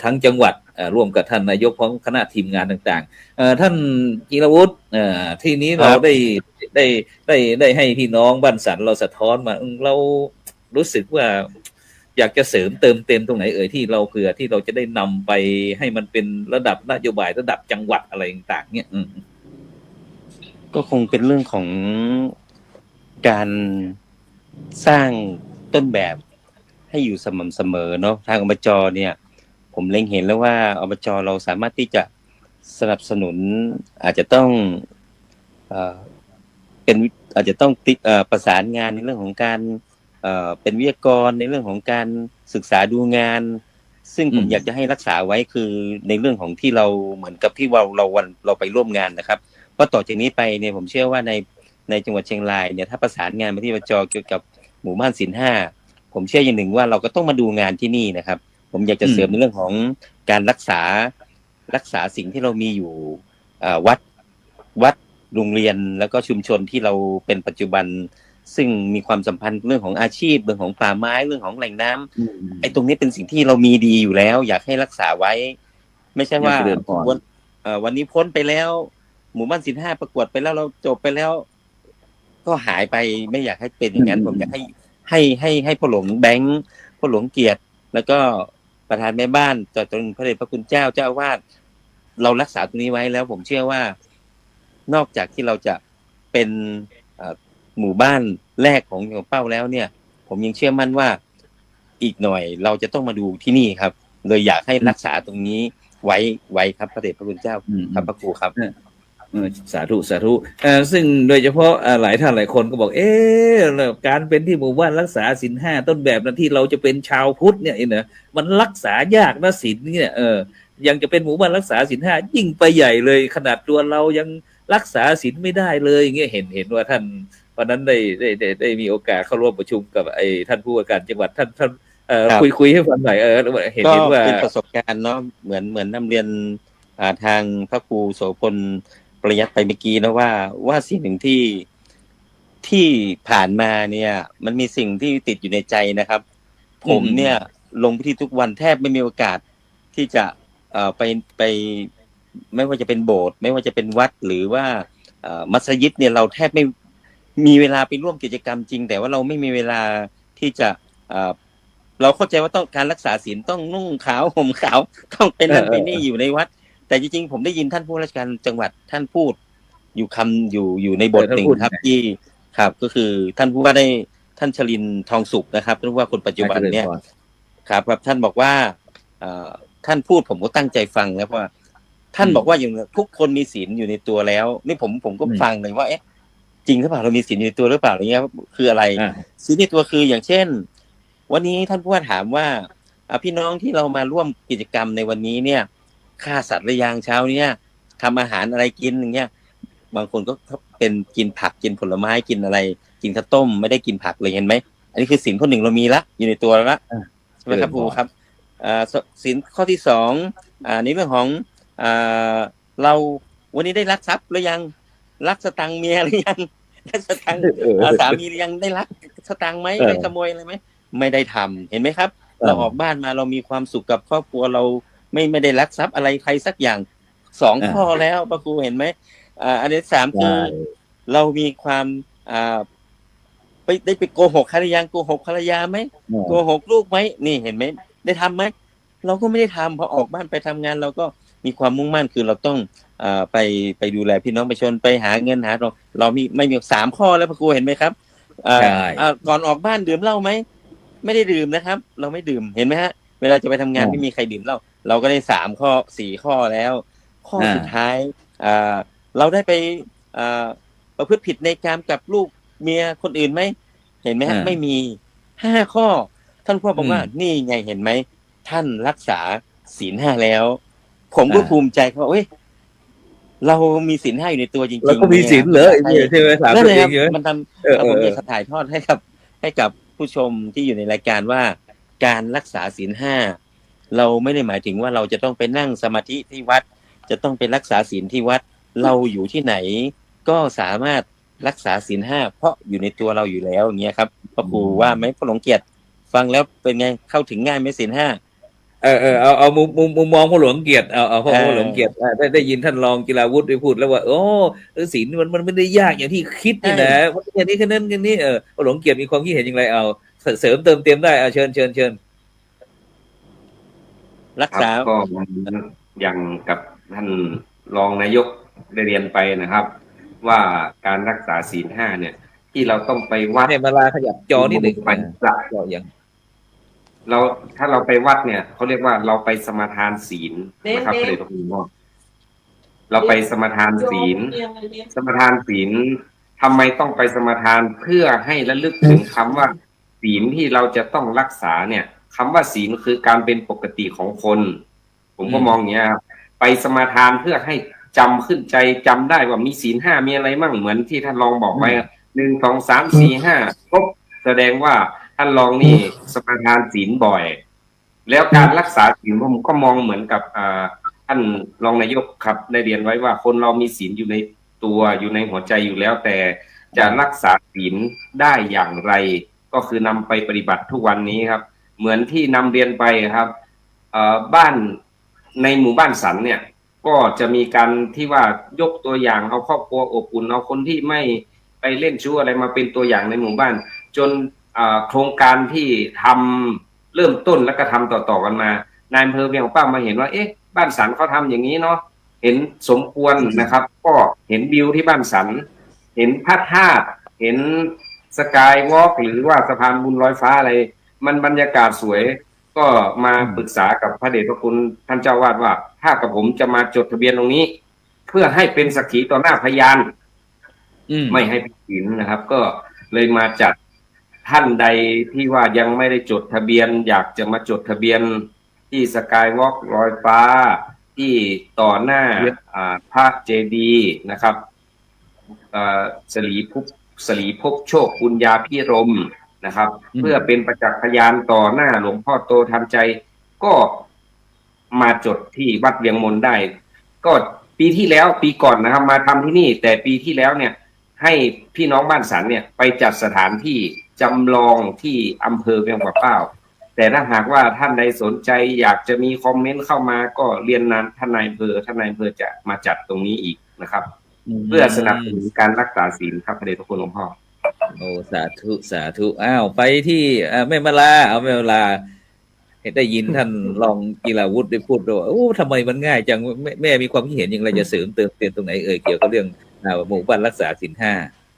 ทั้งจังหวัดร่วมกับท่านนายกพร้อมคณะทีมงานต่างๆท่านจีราวุฒิที่นี้เราได้ให้พี่น้องบ้านสันเราสะท้อนมาเรารู้สึกว่าอยากจะเสริมเติมเต็มตรงไหนที่เราเผื่อที่เราจะได้นำไปให้มันเป็นระดับนโยบายระดับจังหวัดอะไรต่างๆเนี่ยก็คงเป็นเรื่องของการสร้างต้นแบบให้อยู่สม่ำเสมอเนาะทางอบจเนี่ยผมเล็งเห็นแล้วว่าอบจเราสามารถที่จะสนับสนุนอาจจะต้องอาจจะต้องประสานงานในเรื่องของการเป็นวิทยากรในเรื่องของการศึกษาดูงานซึ่งผมอยากจะให้รักษาไว้คือในเรื่องของที่เราเหมือนกับที่เราไปร่วมงานนะครับเพราะต่อจากนี้ไปเนี่ยผมเชื่อว่าในจังหวัดเชียงรายเนี่ยถ้าประสานงานมาที่อบจเกี่ยวกับหมู่บ้านศีลห้าผมเชื่ออย่างหนึ่งว่าเราก็ต้องมาดูงานที่นี่นะครับผมอยากจะเสริมในเรื่องของการรักษาสิ่งที่เรามีอยู่วัดโรงเรียนแล้วก็ชุมชนที่เราเป็นปัจจุบันซึ่งมีความสัมพันธ์เรื่องของอาชีพเรื่องของป่าไม้เรื่องของแหล่งน้ำไอ้ตรงนี้เป็นสิ่งที่เรามีดีอยู่แล้วอยากให้รักษาไว้ไม่ใช่ว่าวันนี้พ้นไปแล้วหมู่บ้านศีลห้าประกวดไปแล้วเราจบไปแล้วก็หายไปไม่อยากให้เป็นอย่างนั้นผมอยากให้พ่อหลวงแบงค์พ่อหลวงเกียรติแล้วก็ประธานแม่บ้านต่อจนพระเดชพระคุณเจ้าอาวาสเรารักษาตรงนี้ไว้แล้วผมเชื่อว่านอกจากที่เราจะเป็นหมู่บ้านแรกของเป้าแล้วเนี่ยผมยังเชื่อมั่นว่าอีกหน่อยเราจะต้องมาดูที่นี่ครับเลยอยากให้รักษาตรงนี้ไว้ครับพระเดชพระคุณเจ้าครับพระครูครับสาธุซึ่งโดยเฉพาะหลายท่านหลายคนก็บอกการเป็นที่หมู่บ้านรักษาศีลห้าต้นแบบนั้นที่เราจะเป็นชาวพุทธเนี่ยมันรักษายากนะศีลเนี่ยยังจะเป็นหมู่บ้านรักษาศีลห้ายิ่งไปใหญ่เลยขนาดตัวเรายังรักษาศีลไม่ได้เลยอย่างเงี้ยเห็นว่าท่านวันนั้นได้มีโอกาสเข้าร่วมประชุมกับท่านผู้ว่าการจังหวัดท่านคุยให้ฟังหน่อยเห็นว่าเป็นประสบการณ์เนาะเหมือนนำเรียนทางพระครูโสพลประยัติไปเมื่อกี้นะว่าสิ่งหนึ่งที่ผ่านมาเนี่ยมันมีสิ่งที่ติดอยู่ในใจนะครับผมเนี่ยลงพื้นที่ทุกวันแทบไม่มีโอกาสที่จะไปไม่ว่าจะเป็นโบสถ์ไม่ว่าจะเป็นวัดหรือว่ามัสยิดเนี่ยเราแทบไม่มีเวลาไปร่วมกิจกรรมจริงแต่ว่าเราไม่มีเวลาที่จะเราเข้าใจว่าต้องการรักษาศีลต้องนุ่งขาวห่มขาวต้องเป็นนั่นเป็นนี่อยู่ในวัดแต่จริงๆผมได้ยินท่านผู้ราชการจังหวัดท่านพูดอยู่ในบทหนึ่งครับที่ครับก็คือท่านผู้ว่าได้ท่านชลินทองสุขนะครับท่านผู้ว่าคนปัจจุบันเนี่ยครับท่านบอกว่าท่านพูดผมก็ตั้งใจฟังแล้วว่าท่านบอกว่าอย่างทุกคนมีศีลอยู่ในตัวแล้วนี่ผมก็ฟังเลยว่าจริงหรือเปล่าเรามีศีลอยู่ในตัวหรือเปล่าอะไรเงี้ยคืออะไรศีลในตัวคืออย่างเช่นวันนี้ท่านผู้ว่าถามว่าพี่น้องที่เรามาร่วมกิจกรรมในวันนี้เนี่ยฆ่าสัตว์หรือยังเช้าเนี่ยทำอาหารอะไรกินอย่างเงี้ยบางคนก็เป็นกินผักกินผลไม้กินอะไรกินข้าวต้มไม่ได้กินผักเลยเห็นไหมอันนี้คือศีลข้อหนึ่งเรามีละอยู่ในตัวแล้วใช่ไหมครับครูครับศีลข้อที่สองในเรื่องของเราวันนี้ได้ลักทรัพย์หรือยังลักสตังค์เมียหรือยังลักสตังค์สามีหรือยังได้ลักสตังค์ไหมได้ขโมยอะไรไหมไม่ได้ทำเห็นไหมครับเราออกบ้านมาเรามีความสุขกับครอบครัวเราไม่ได้ลักทรัพย์อะไรใครสักอย่าง2 ข้อแล้วพระครูเห็นไหมอันที่3คือเรามีความไปโกหกภรรยาโกหกภรรยาไหมโกหกลูกไหมนี่เห็นไหมได้ทำไหมเราก็ไม่ได้ทำพอออกบ้านไปทำงานเราก็มีความมุ่งมั่นคือเราต้องไปดูแลพี่น้องประชาชนไปหาเงินหาเราไม่มี3 ข้อแล้วพระครูเห็นไหมครับก่อนออกบ้านดื่มเหล้าไหมไม่ได้ดื่มนะครับเราไม่ดื่มเห็นไหมฮะเวลาจะไปทำงานไม่มีใครดื่มเหล้าเราก็ได้3 ข้อ 4 ข้อแล้วข้อสุดท้ายเราได้ไปประพฤติผิดในการกับลูกเมียคนอื่นไหมเห็นไหมฮะไม่มี5 ข้อท่านพ่อบอกว่านี่ไงเห็นไหมท่านรักษาศีล 5แล้วผมก็ภูมิใจเขาเรามีศีล 5อยู่ในตัวจริงๆเราก็มีศีลเหรอใช่ไหมถามตัวเองเยอะมันทำผมจะถ่ายทอดให้กับผู้ชมที่อยู่ในรายการว่าการรักษาศีล 5เราไม่ได้หมายถึงว่าเราจะต้องไปนั่งสมาธิที่วัดจะต้องไปรักษาศีลที่วัดเราอยู่ที่ไหนก็สามารถ รักษาศีล 5เพราะอยู่ในตัวเราอยู่แล้วอย่างเงี้ยครับพ่อครูว่าไหมพ่อหลวงเกียรติฟังแล้วเป็นไงเข้าถึงง่ายไหมศีล 5เอามุมมองพ่อหลวงเกียรติเอาพ่อหลวงเกียรติได้ยินท่านรองกีฬาวุฒิได้พูดแล้วว่าโอ้ศีลมันไม่ได้ยากอย่างที่คิดนี่นะแค่นี้แค่นั้นพ่อหลวงเกียรติมีความคิดเห็นอย่างไรเอาเสริมเติมเต็มได้เชิญรักษาก็อย่างกับท่านรองนายกได้เรียนไปนะครับ ว่าการรักษาศีล 5เนี่ยที่เราต้องไปวัดเนี่ยมาลาขยับจอนิดหนึ่งไปจออย่างถ้าเราไปวัดเนี่ยเขาเรียกว่าเราไปสมาทานศีลนะครับเลยตรงนี้เราไปสมาทานศีลทำไมต้องไปสมาทานเพื่อให้ระลึกถึงคำว่าศีลที่เราจะต้องรักษาเนี่ยคำว่าศีลคือการเป็นปกติของคนผมก็มองอย่างเงี้ยไปสมาทานเพื่อให้จำขึ้นใจจำได้ว่ามีศีล 5มีอะไรมั่งเหมือนที่ท่านรองบอกไว้1 2 3 4 5ครบแสดงว่าท่านรองนี่สมาทานศีลบ่อยแล้วการรักษาศีลผมก็มองเหมือนกับท่านรองนายกครับได้เรียนไว้ว่าคนเรามีศีลอยู่ในตัวอยู่ในหัวใจอยู่แล้วแต่จะรักษาศีลได้อย่างไรก็คือนำไปปฏิบัติทุกวันนี้ครับเหมือนที่นำเรียนไปครับบ้านในหมู่บ้านสันเนี่ยก็จะมีการที่ว่ายกตัวอย่างเอาครอบครัวอบอุ่นเอาคนที่ไม่ไปเล่นชู้อะไรมาเป็นตัวอย่างในหมู่บ้านจนโครงการที่ทำเริ่มต้นแล้วก็ทำต่อๆกันมานายอำเภอเวียงป่ามาเห็นว่าบ้านสันเขาทำอย่างนี้เนาะเห็นสมควรนะครับก็เห็นวิวที่บ้านสันเห็นพระธาตุเห็นสกายวอล์กหรือว่าสะพานบุญลอยฟ้าอะไรมันบรรยากาศสวยก็มาปรึกษากับพระเดชพระคุณท่านเจ้าวาดว่าถ้ากับผมจะมาจดทะเบียนตรงนี้เพื่อให้เป็นสักขีต่อหน้าพยานไม่ให้ผิดศีลนะครับก็เลยมาจัดท่านใดที่ว่ายังไม่ได้จดทะเบียนอยากจะมาจดทะเบียนที่สกายวอล์กลอยฟ้าที่ต่อหน้าพระเจดีย์นะครับสลีภพโชคปุญญาพิรมนะครับเพื่อเป็นประจักษ์พยานต่อหน้าหลวงพ่อโตทันใจก็มาจดที่วัดเวียงมนได้ก็ปีที่แล้วปีก่อนนะครับมาทำที่นี่แต่ปีที่แล้วเนี่ยให้พี่น้องบ้านสันเนี่ยไปจัดสถานที่จำลองที่อำเภอเวียงป่าเป้าแต่ถ้าหากว่าท่านใดสนใจอยากจะมีคอมเมนต์เข้ามาก็เรียนนั้นท่านนายอำเภอจะมาจัดตรงนี้อีกนะครับเพื่อสนับสนุนการรักษาศีลครับพระเดชพระคุณหลวงพ่อโอ้สาธุไปที่แม่มาลาแม่มาลาเห็นได้ยินท่านรองกีฬาวุฒิได้พูดว่าโอ้ทำไมมันง่ายจังแม่มีความคิดเห็นอย่างไรจะเสริมเติมเต็มตรงไหนเกี่ยวกับเรื่องหมู่บ้านรักษาศีล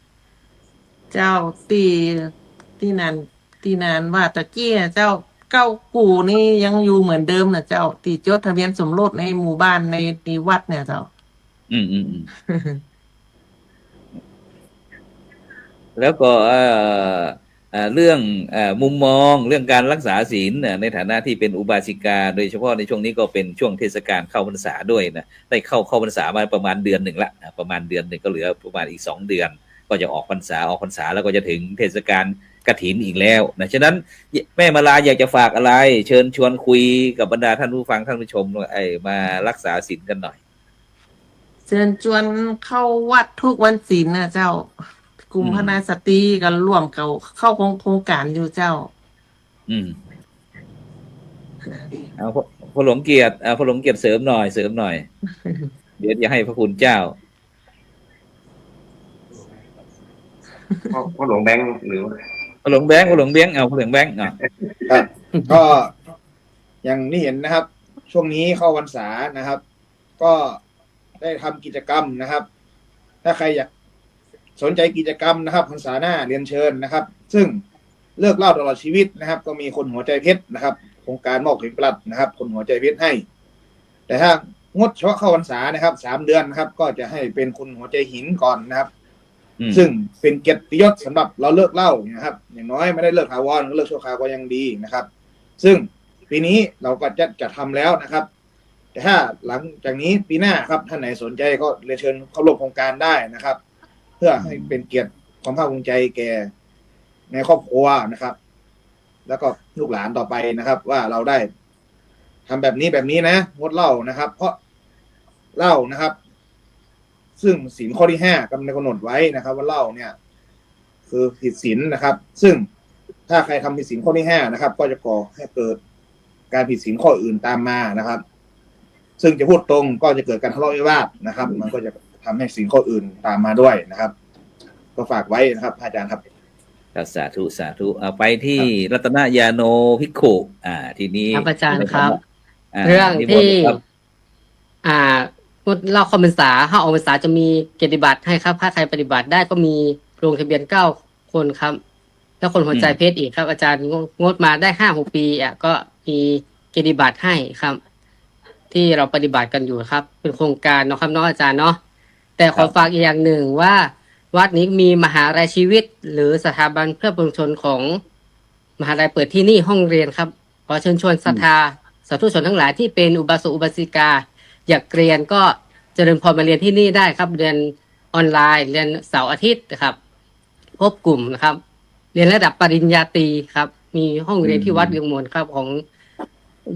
5เจ้าที่นานว่าตะกี้เจ้าเก้ากู่นี่ยังอยู่เหมือนเดิมนะเจ้าตีจดทะเบียนสมรสในหมู่บ้านในวัดเนี่ยเจ้าแล้วก็เรื่องมุมมองเรื่องการรักษาศีลในฐานะที่เป็นอุบาสิกาโดยเฉพาะในช่วงนี้ก็เป็นช่วงเทศกาลเข้าพรรษาด้วยนะได้เข้าพรรษามาประมาณเดือนหนึ่งละประมาณเดือนหนึ่งก็เหลือประมาณอีก2 เดือนก็จะออกพรรษาแล้วก็จะถึงเทศกาลกฐินอีกแล้วนะฉะนั้นแม่มาลาอยากจะฝากอะไรเชิญชวนคุยกับบรรดาท่านผู้ฟังท่านผู้ชมมารักษาศีลกันหน่อยเชิญชวนเข้าวัดทุกวันศีลนะเจ้ากลุ่มพนาสตรีกันร่วมเข้าโครงการอยู่เจ้าเอาพระหลวงเกียรติเสริมหน่อยเดี๋ยวจะให้พระคุณเจ้าพระหลวงแบงค์หรือพระหลวงแบงค์เอาพระหลวงแบงค์ครับก็อย่างที่เห็นนะครับช่วงนี้เข้าพรรษานะครับก็ได้ทำกิจกรรมนะครับถ้าใครอยากสนใจกิจกรรมนะครับพรรษาหน้าเรียนเชิญนะครับซึ่งเลิกเล่าตลอดชีวิตนะครับก็มีคนหัวใจเพชรนะครับโครงการมอบถึงปลัดนะครับคนหัวใจเพชรให้แต่ถ้างดเฉพาะเข้าพรรษานะครับ3 เดือนนะครับก็จะให้เป็นคนหัวใจหินก่อนนะครับซึ่งเป็นเกียรติยศสำหรับเราเลิกเล่านะครับอย่างน้อยไม่ได้เลิกถาวรเลิกชั่วคราวก็ยังดีนะครับซึ่งปีนี้เราก็จะทำแล้วนะครับแต่ถ้าหลังจากนี้ปีหน้าครับท่านไหนสนใจก็เรียนเชิญเข้าร่วมโครงการได้นะครับเพื่อให้เป็นเกียรติความภาคภูมิใจแก่ในครอบครัวนะครับแล้วก็ลูกหลานต่อไปนะครับว่าเราได้ทำแบบนี้นะงดเหล้านะครับเพราะเหล้านะครับ ซึ่งศีลข้อที่5กำหนดไว้นะครับว่าเหล้าเนี่ยคือผิดศีลนะครับซึ่งถ้าใครทำผิดศีลข้อที่5นะครับก็จะก่อให้เกิดการผิดศีลข้ออื่นตามมานะครับซึ่งจะพูดตรงก็จะเกิดการทะเลาะวิวาทนะครับมันก็จะทำให้ศีลข้ออื่นตามมาด้วยนะครับก็ฝากไว้นะครับอาจารย์ครับสาธุสาธุเอาไปที่รัตนยาโนภิกขุทีนี้ครับอาจารย์ครับเรื่องที่เราคอมพรรษา5 ออกพรรษาจะมีเกียรติบัตรให้ครับถ้าใครปฏิบัติได้ก็มีลงทะเบียน9 คนครับแล้วคนหัวใจเพชรอีกครับอาจารย์งดมาได้5-6 ปีก็มีเกียรติบัตรให้ครับที่เราปฏิบัติกันอยู่ครับเป็นโครงการเนาะครับเนาะอาจารย์เนาะแต่ขอฝากอีกอย่างหนึ่งว่าวัดนี้มีมหาลัยชีวิตหรือสถาบันเพื่อปวงชนของมหาลัยเปิดที่นี่ห้องเรียนครับขอเชิญชวนศรัทธาสาธุชนทั้งหลายที่เป็นอุบาสกอุบาสิกาอยากเรียนก็เจริญพรมาเรียนที่นี่ได้ครับเรียนออนไลน์เรียนเสาร์อาทิตย์นะครับพบกลุ่มนะครับเรียนระดับปริญญาตรีครับมีห้องเรียนที่วัดเวียงมนครับของ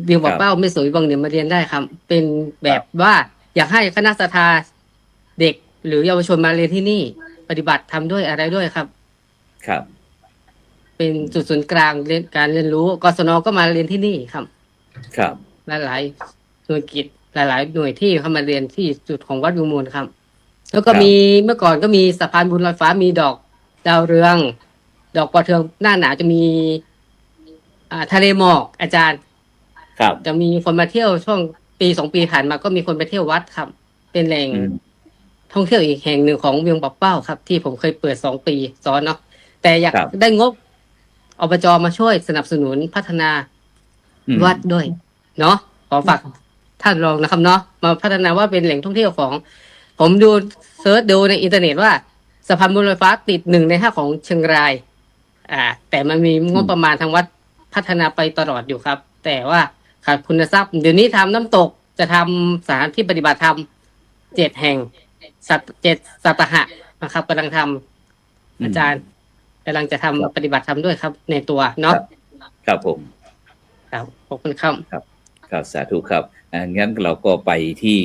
เวียงบ่อเป้าไม่สวยบางเนี่ยมาเรียนได้ครับเป็นแบบว่าอยากให้คณะศรัทธาเด็กหรือเยาวชนมาเรียนที่นี่ปฏิบัติทำด้วยอะไรด้วยครับครับเป็นจุดศูนย์กลางเรียนการเรียนรู้กศนก็มาเรียนที่นี่ครับครับหลายหน่วยกิจหลายหน่วยที่เข้ามาเรียนที่จุดของวัดวิมูลครับแล้วก็มีเมื่อก่อนก็มีสะพานบุญลอยฟ้ามีดอกดาวเรืองดอกปอเทืองหน้าหนาวจะมีทะเลหมอกอาจารย์ครับจะมีคนมาเที่ยวช่วง1-2 ปีผ่านมาก็มีคนไปเที่ยววัดครับเป็นแหล่งท่องเที่ยวอีกแห่งหนึ่งของเวียงป่าเป้าครับที่ผมเคยเปิด2 ปีซ้อนเนาะแต่อยากได้งบอบจ.มาช่วยสนับสนุนพัฒนาวัดด้วยเนาะขอฝากท่านรองนะครับเนาะมาพัฒนาว่าเป็นแหล่งท่องเที่ยวของผมดูเซิร์ชดูในอินเทอร์เน็ตว่าสะพานบุญลอยฟ้าติด1 ใน 5ของเชียงรายแต่มันมีงบประมาณทางวัดพัฒนาไปตลอดอยู่ครับแต่ว่าขาดคุณทรัพย์เดี๋ยวนี้ทำน้ำตกจะทำสถานที่ปฏิบัติธรรม7 แห่ง7 สัตหะนะครับกำลังทำอาจารย์กำลังจะทำปฏิบัติธรรมด้วยครับในตัวเนาะครับผมครับขอบคุณครับครับสาธุครับงั้นเราก็ไปที่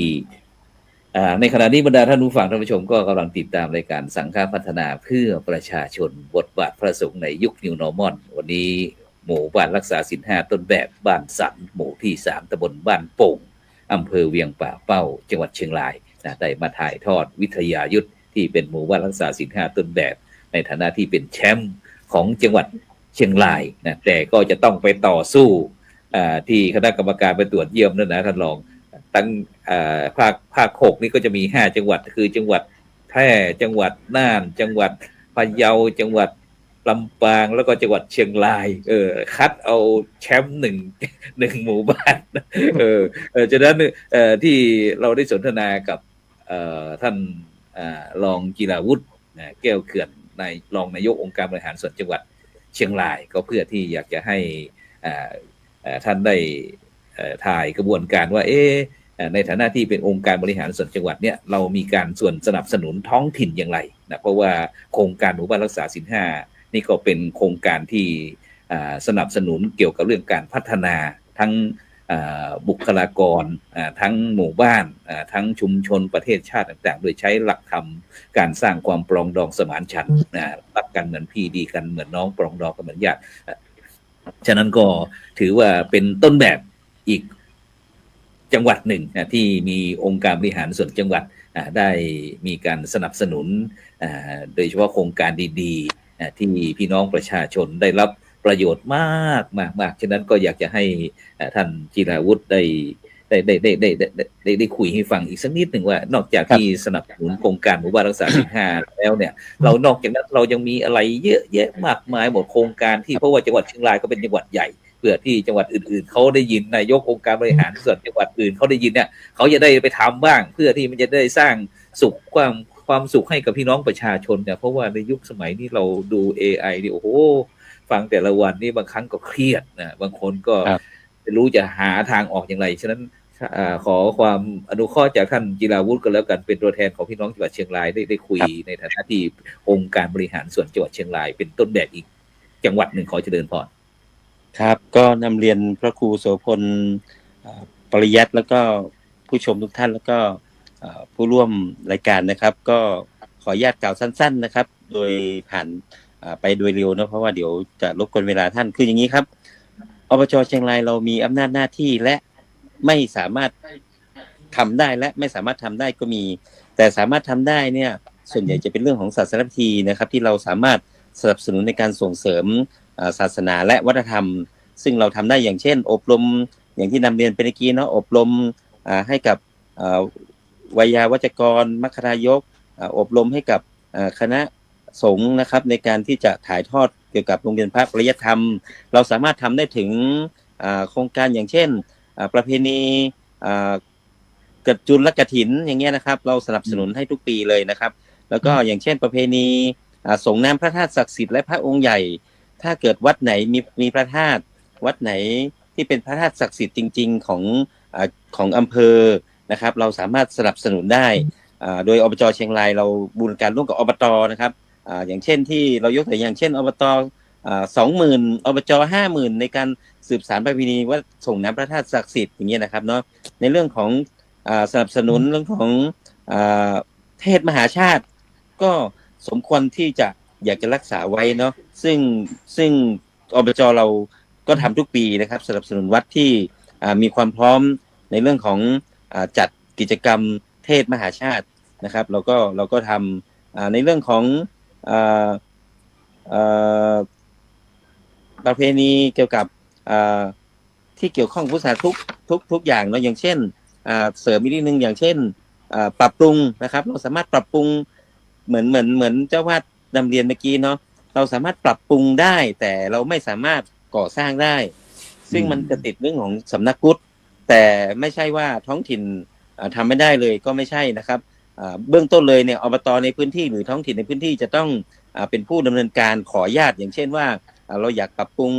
ในขณะนี้บรรดาท่านผู้ฟังท่านผู้ชมก็กำลังติดตามรายการสังฆพัฒนาเพื่อประชาชนบทบาทพระสงฆ์ในยุค New Normal วันนี้หมู่บ้านรักษาศีล 5ต้นแบบบ้านสันหมู่ที่3ตำบลบ้านโป่งอำเภอเวียงป่าเป้าจังหวัดเชียงรายได้มาถ่ายทอดวิทยายุทธที่เป็นหมู่บ้านรักษาศีล 5ต้นแบบในฐานะที่เป็นแชมป์ของจังหวัดเชียงรายแต่ก็จะต้องไปต่อสู้ที่คณะกรรมการไปตรวจเยี่ยมนั่นนะท่านรองตั้งภาค6นี่ก็จะมี5จังหวัดคือจังหวัดแพร่จังหวัดน่านจังหวัดพะเยาจังหวัดลำปางแล้วก็จังหวัดเชียงรายคัดเอาแชมป์หนึ่งหมู่บ้านฉะนั้นที่เราได้สนทนากับท่านรองจิราวุฒิแก้วเขื่อนในรองนายกองค์การบริหารส่วนจังหวัดเชียงรายก็เพื่อที่อยากจะให้ท่านได้ถ่ายกระบวนการว่าในฐานะที่เป็นองค์การบริหารส่วนจังหวัดเนี่ยเรามีการส่วนสนับสนุนท้องถิ่นอย่างไรนะเพราะว่าโครงการหมู่บ้านรักษาศีล 5นี่ก็เป็นโครงการที่สนับสนุนเกี่ยวกับเรื่องการพัฒนาทั้งบุคลากรทั้งหมู่บ้านทั้งชุมชนประเทศชาติต่างๆโดยใช้หลักธรรมการสร้างความปรองดองสมานฉันท์รักกันเหมือนพี่ดีกันเหมือนน้องปรองดองกันเหมือนญาติฉะนั้นก็ถือว่าเป็นต้นแบบอีกจังหวัดหนึ่งที่มีองค์การบริหารส่วนจังหวัดได้มีการสนับสนุนโดยเฉพาะโครงการดีๆที่พี่น้องประชาชนได้รับประโยชน์มากฉะนั้นก็อยากจะให้ท่านจิราวุฒิได้คุยให้ฟังอีกสักนิดหนึ่งว่านอกจากที่สนับสนุนโครงการหมู่บ้านรักษาศีล 5แล้วเนี่ยเรานอกจากนั้นเรายังมีอะไรเยอะแยะมากมายหมดโครงการที่เพราะว่าจังหวัดเชียงรายก็เป็นจังหวัดใหญ่เพื่อที่จังหวัดอื่นๆเขาได้ยินนายกองค์การบริหารส่วนจังหวัดอื่นเขาได้ยินเนี่ยเขาจะได้ไปทำบ้างเพื่อที่มันจะได้สร้างสุขความสุขให้กับพี่น้องประชาชนเนี่ยเพราะว่าในยุคสมัยนี้เราดู AI นี่โอ้โหฟังแต่ละวันนี่บางครั้งก็เครียดนะบางคนก็ไม่รู้จะหาทางออกอย่างไรฉะนั้นขอความอนุเคราะห์จากท่านจิราวุฒิก็แล้วกันเป็นตัวแทนของพี่น้องจังหวัดเชียงรายได้คุยในฐานะที่องค์การบริหารส่วนจังหวัดเชียงรายเป็นต้นแบบอีกจังหวัดหนึ่งขอเจริญพรครับก็นำเรียนพระครูโสพลปริยัติแล้วก็ผู้ชมทุกท่านแล้วก็ ผู้ร่วมรายการนะครับก็ขออนุญาตกล่าวสั้นๆนะครับโดยผ่านไปโดยเร็วนะเพราะว่าเดี๋ยวจะรบกวนเวลาท่านคืออย่างนี้ครับอบจ.เชียงรายเรามีอำนาจหน้าที่และไม่สามารถทำได้และไม่สามารถทำได้ก็มีแต่สามารถทำได้เนี่ยส่วนใหญ่จะเป็นเรื่องของศาสนพิธีนะครับที่เราสามารถสนับสนุนในการส่งเสริมศาสนาและวัฒนธรรมซึ่งเราทำได้อย่างเช่นอบรมอย่างที่นำเรียนไปเมื่อกี้เนาะอบรมให้กับวิยาวัจกรมัคคายกอบรมให้กับคณะสงฆ์นะครับในการที่จะถ่ายทอดเกี่ยวกับโรงเรียนพระปริยัติธรรมเราสามารถทำได้ถึงโครงการอย่างเช่นประเพณีกฐินและกฐินอย่างเงี้ยนะครับเราสนับสนุนให้ทุกปีเลยนะครับแล้วก็อย่างเช่นประเพณีส่งน้ำพระธาตุศักดิ์สิทธิ์และพระองค์ใหญ่ถ้าเกิดวัดไหนมีพระธาตุวัดไหนที่เป็นพระธาตุศักดิ์สิทธิ์จริงๆของอำเภอนะครับเราสามารถสนับสนุนได้โดยอบจ.เชียงรายเราบูรณาการร่วมกับอบต.นะครับอย่างเช่นที่เรายกตัวอย่างเช่นอบต20,000อบจ50,000ในการสืบสานประเพณีว่าส่งน้ำพระธาตุศักดิ์สิทธิ์อย่างเงี้ยนะครับเนาะในเรื่องของสนับสนุนเรื่องของเทศมหาชาติก็สมควรที่จะอยากจะรักษาไว้เนาะซึ่งอบจ.เราก็ทำทุกปีนะครับสนับสนุนวัดที่มีความพร้อมในเรื่องของจัดกิจกรรมเทศมหาชาตินะครับเราก็ทำในเรื่องของประเพณีเกี่ยวกับที่เกี่ยวข้องพุทธศาสนาทุกอย่างเนาะอย่างเช่นเสริมอีกนิดนึงอย่างเช่นปรับปรุงนะครับเราสามารถปรับปรุงเหมือนเจ้าวาดนำเรียนเมื่อกี้เนาะเราสามารถปรับปรุงได้แต่เราไม่สามารถก่อสร้างได้ซึ่งมันจะติดเรื่องของสำนักพุทธแต่ไม่ใช่ว่าท้องถิ่นทำไม่ได้เลยก็ไม่ใช่นะครับเบื้องต้นเลยเนี่ยอบต.ในพื้นที่หรือท้องถิ่นในพื้นที่จะต้องเป็นผู้ดำเนินการขออนุญาตอย่างเช่นว่าเราอยากปรับปรุง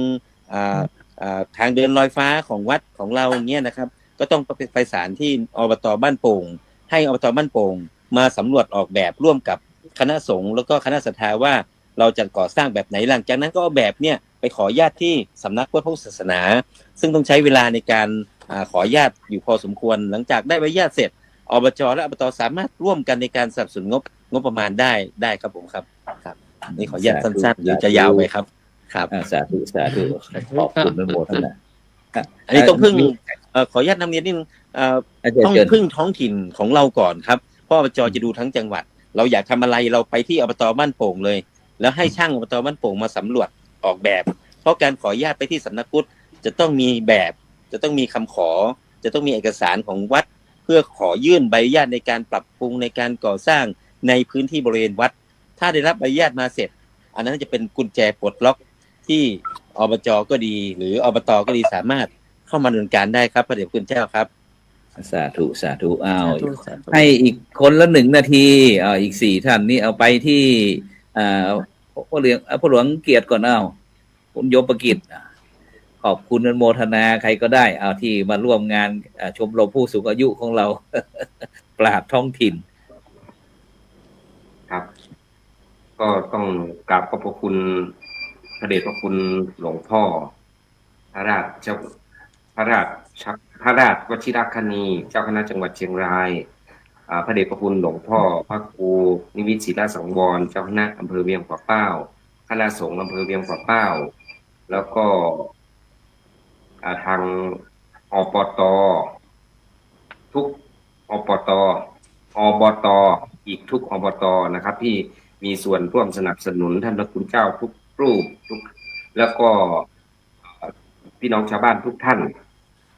ทางเดินลอยฟ้าของวัดของเราเงี้ยนะครับก็ต้องไปศาลที่อบต.บ้านโป่งให้อบต.บ้านโป่งมาสำรวจออกแบบร่วมกับคณะสงฆ์แล้วก็คณะศรัทธาว่าเราจะก่อสร้างแบบไหนหลังจากนั้นก็เอาแบบเนี่ยไปขออนุญาตที่สำนักพระพุทธศาสนาซึ่งต้องใช้เวลาในการขออนุญาตอยู่พอสมควรหลังจากได้ใบอนุญาตเสร็จอบจ.และอบต.สามารถร่วมกันในการสนับสนุนงบประมาณได้ครับผมครับนี่ขออนุญาตสั้นๆหรือจะยาวไปครับครับสาธุขอบคุณอนุโมทนาอันนี้ต้องพึ่งขออนุญาตนำเรียนนิดนึงต้องพึ่งท้องถิ่นของเราก่อนครับเพราะอบจ.จะดูทั้งจังหวัดเราอยากทำอะไรเราไปที่อบต.บ้านโป่งเลยแล้วให้ช่างอบต.บ้านโป่งมาสำรวจออกแบบเพราะการขออนุญาตไปที่สำนักพุทธจะต้องมีแบบจะต้องมีคำขอจะต้องมีเอกสารของวัดเพื่อขอยื่นใบอนุญาตในการปรับปรุงในการก่อสร้างในพื้นที่บริเวณวัดถ้าได้รับใบอนุญาตมาเสร็จอันนั้นจะเป็นกุญแจปลดล็อกที่อบจ.ก็ดีหรืออบต.ก็ดีสามารถเข้ามาดำเนินการได้ครับพระเดชคุณเจ้าครับสาธุให้อีกคนละ1 นาทีอีก4 ท่านนี้เอาไปที่พ่อหลวงเกียรติก่อนคุณโยมประกิตขอบคุณอนุโมทนาใครก็ได้ที่มาร่วมงานชมรมผู้สูงอายุของเรา ปราบท้องถิ่นครับก็ต้องกราบขอบพระคุณพระเดชพระคุณหลวงพ่อพระราชวชิรคณีเจ้าคณะจังหวัดเชียงรายพระเดชพระคุณหลวงพ่อพระครูนิวิตศิลาสังวรเจ้าคณะอำเภอเวียงป่าเป้าคณะสงฆ์อำเภอเวียงป่าเป้าแล้วก็ทางอบต.ทุกอบต.อีกทุกอบต.นะครับที่มีส่วนร่วมสนับสนุนท่านพระคุณเจ้าทุกรูปแล้วก็พี่น้องชาวบ้านทุกท่าน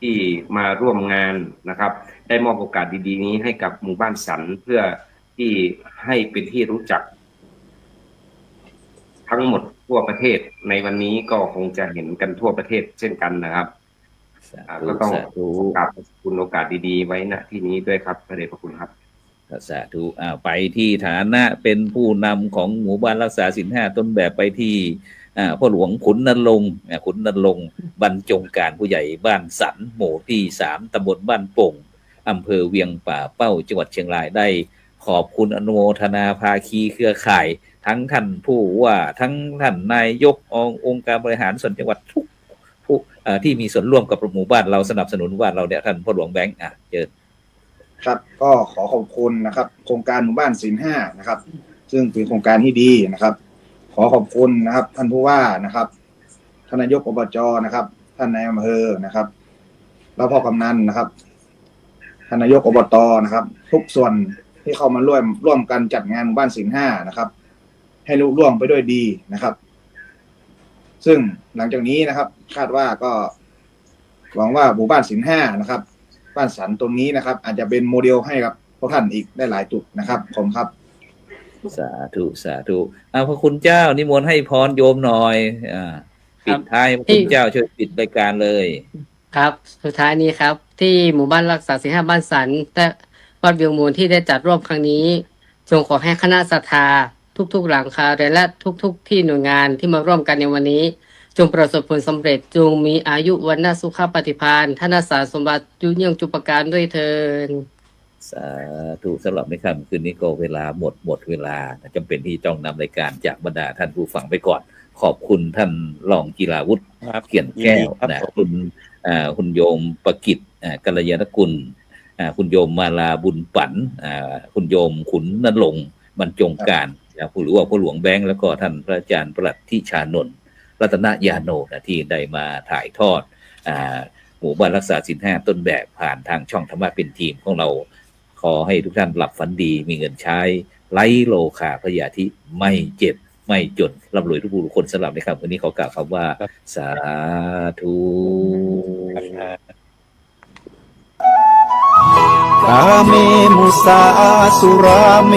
ที่มาร่วมงานนะครับได้มอบโอกาสดีๆนี้ให้กับหมู่บ้านสันเพื่อที่ให้เป็นที่รู้จักทั้งหมดทั่วประเทศในวันนี้ก็คงจะเห็นกันทั่วประเทศเช่นกันนะครับก็ต้องกราบขอบคุณโอกาสดีๆไว้ณที่นี้ด้วยครับพระเดชพระคุณครับสาธุไปที่ฐานะเป็นผู้นำของหมู่บ้านรักษาศีล 5ต้นแบบไปที่พ่อหลวงขุนนรงค์บรรจงการผู้ใหญ่บ้านสันหมู่ที่3ตำบลบ้านโป่งอำเภอเวียงป่าเป้าจังหวัดเชียงรายได้ขอบคุณอนุโมทนาภาคีเครือข่ายทั้งท่านผู้ว่าทั้งท่านนายกองค์การบริหารส่วนจังหวัดทุกผู้ที่มีส่วนร่วมกับหมู่บ้านเราสนับสนุนบ้านเราเนี่ยท่านพ่อหลวงแบงค์เชิญ ครับก็ขอขอบคุณนะครับโครงการหมู่บ้านศีลห้านะครับซึ่งเป็นโครงการที่ดีนะครับ ขอขอบคุณนะครับท่านผู้ว่านะครับท่านนายกอบจนะครับท่านนายอำเภอนะครับแล้วพ่อกำนันนะครับท่านนายกอบตนะครับ ทุกส่วนที่เข้ามาร่วมกันจัดงานหมู่บ้านศีลห้านะครับให้ลุล่วงไปด้วยดีนะครับ ซึ่งหลังจากนี้นะครับคาดว่าก็หวังว่าหมู่บ้านศีลห้านะครับบ้านสันตรงนี้นะครับอาจจะเป็นโมเดลให้กับพวกท่านอีกได้หลายจุดนะครับผมครับสาธุสาธุพระคุณเจ้านิมนต์ให้พรโยมหน่อยปิดท้ายพระคุณเจ้าช่วยปิดรายการเลยครับสุดท้ายนี้ครับที่หมู่บ้านรักษาศีลห้าบ้านสันและวัดเวียงมูลที่ได้จัดร่วมครั้งนี้จงขอให้คณะศรัทธาทุกๆหลังคาเรือนและทุกที่หน่วยงานที่มาร่วมกันในวันนี้จงประสบผลสำเร็จจงมีอายุวันนาสุขปฏิภาณธนสารสมบัติยุ่งยังจุปการด้วยเทินสาธุสำหรับในค่ำคืนนี้ก็เวลาหมดเวลาจำเป็นที่ต้องนำรายการจากบรรดาท่านผู้ฟังไปก่อนขอบคุณท่านรองกีฬาวุฒิเขียนแก้วนะคุณโยมประกิตกัลยาณกุลคุณโยมมาลาบุญปันคุณโยมขุนนรงค์บรรจงการหรือว่าพ่อหลวงแบงค์แล้วก็ท่านพระอาจารย์ประหลัดทิชานนท์รัตนยาโนที่ได้มาถ่ายทอดหมู่บ้านรักษาศีลห้าต้นแบบผ่านทางช่องธรรมะเป็นทีมของเราขอให้ทุกท่านหลับฝันดีมีเงินใช้ไร้โลคาพยาธิไม่เจ็บไม่จนร่ำรวยทุกผู้คนสำหรับในครับวันนี้ขอกล่าวคำว่าสาธุกาเมมุสาสุราเม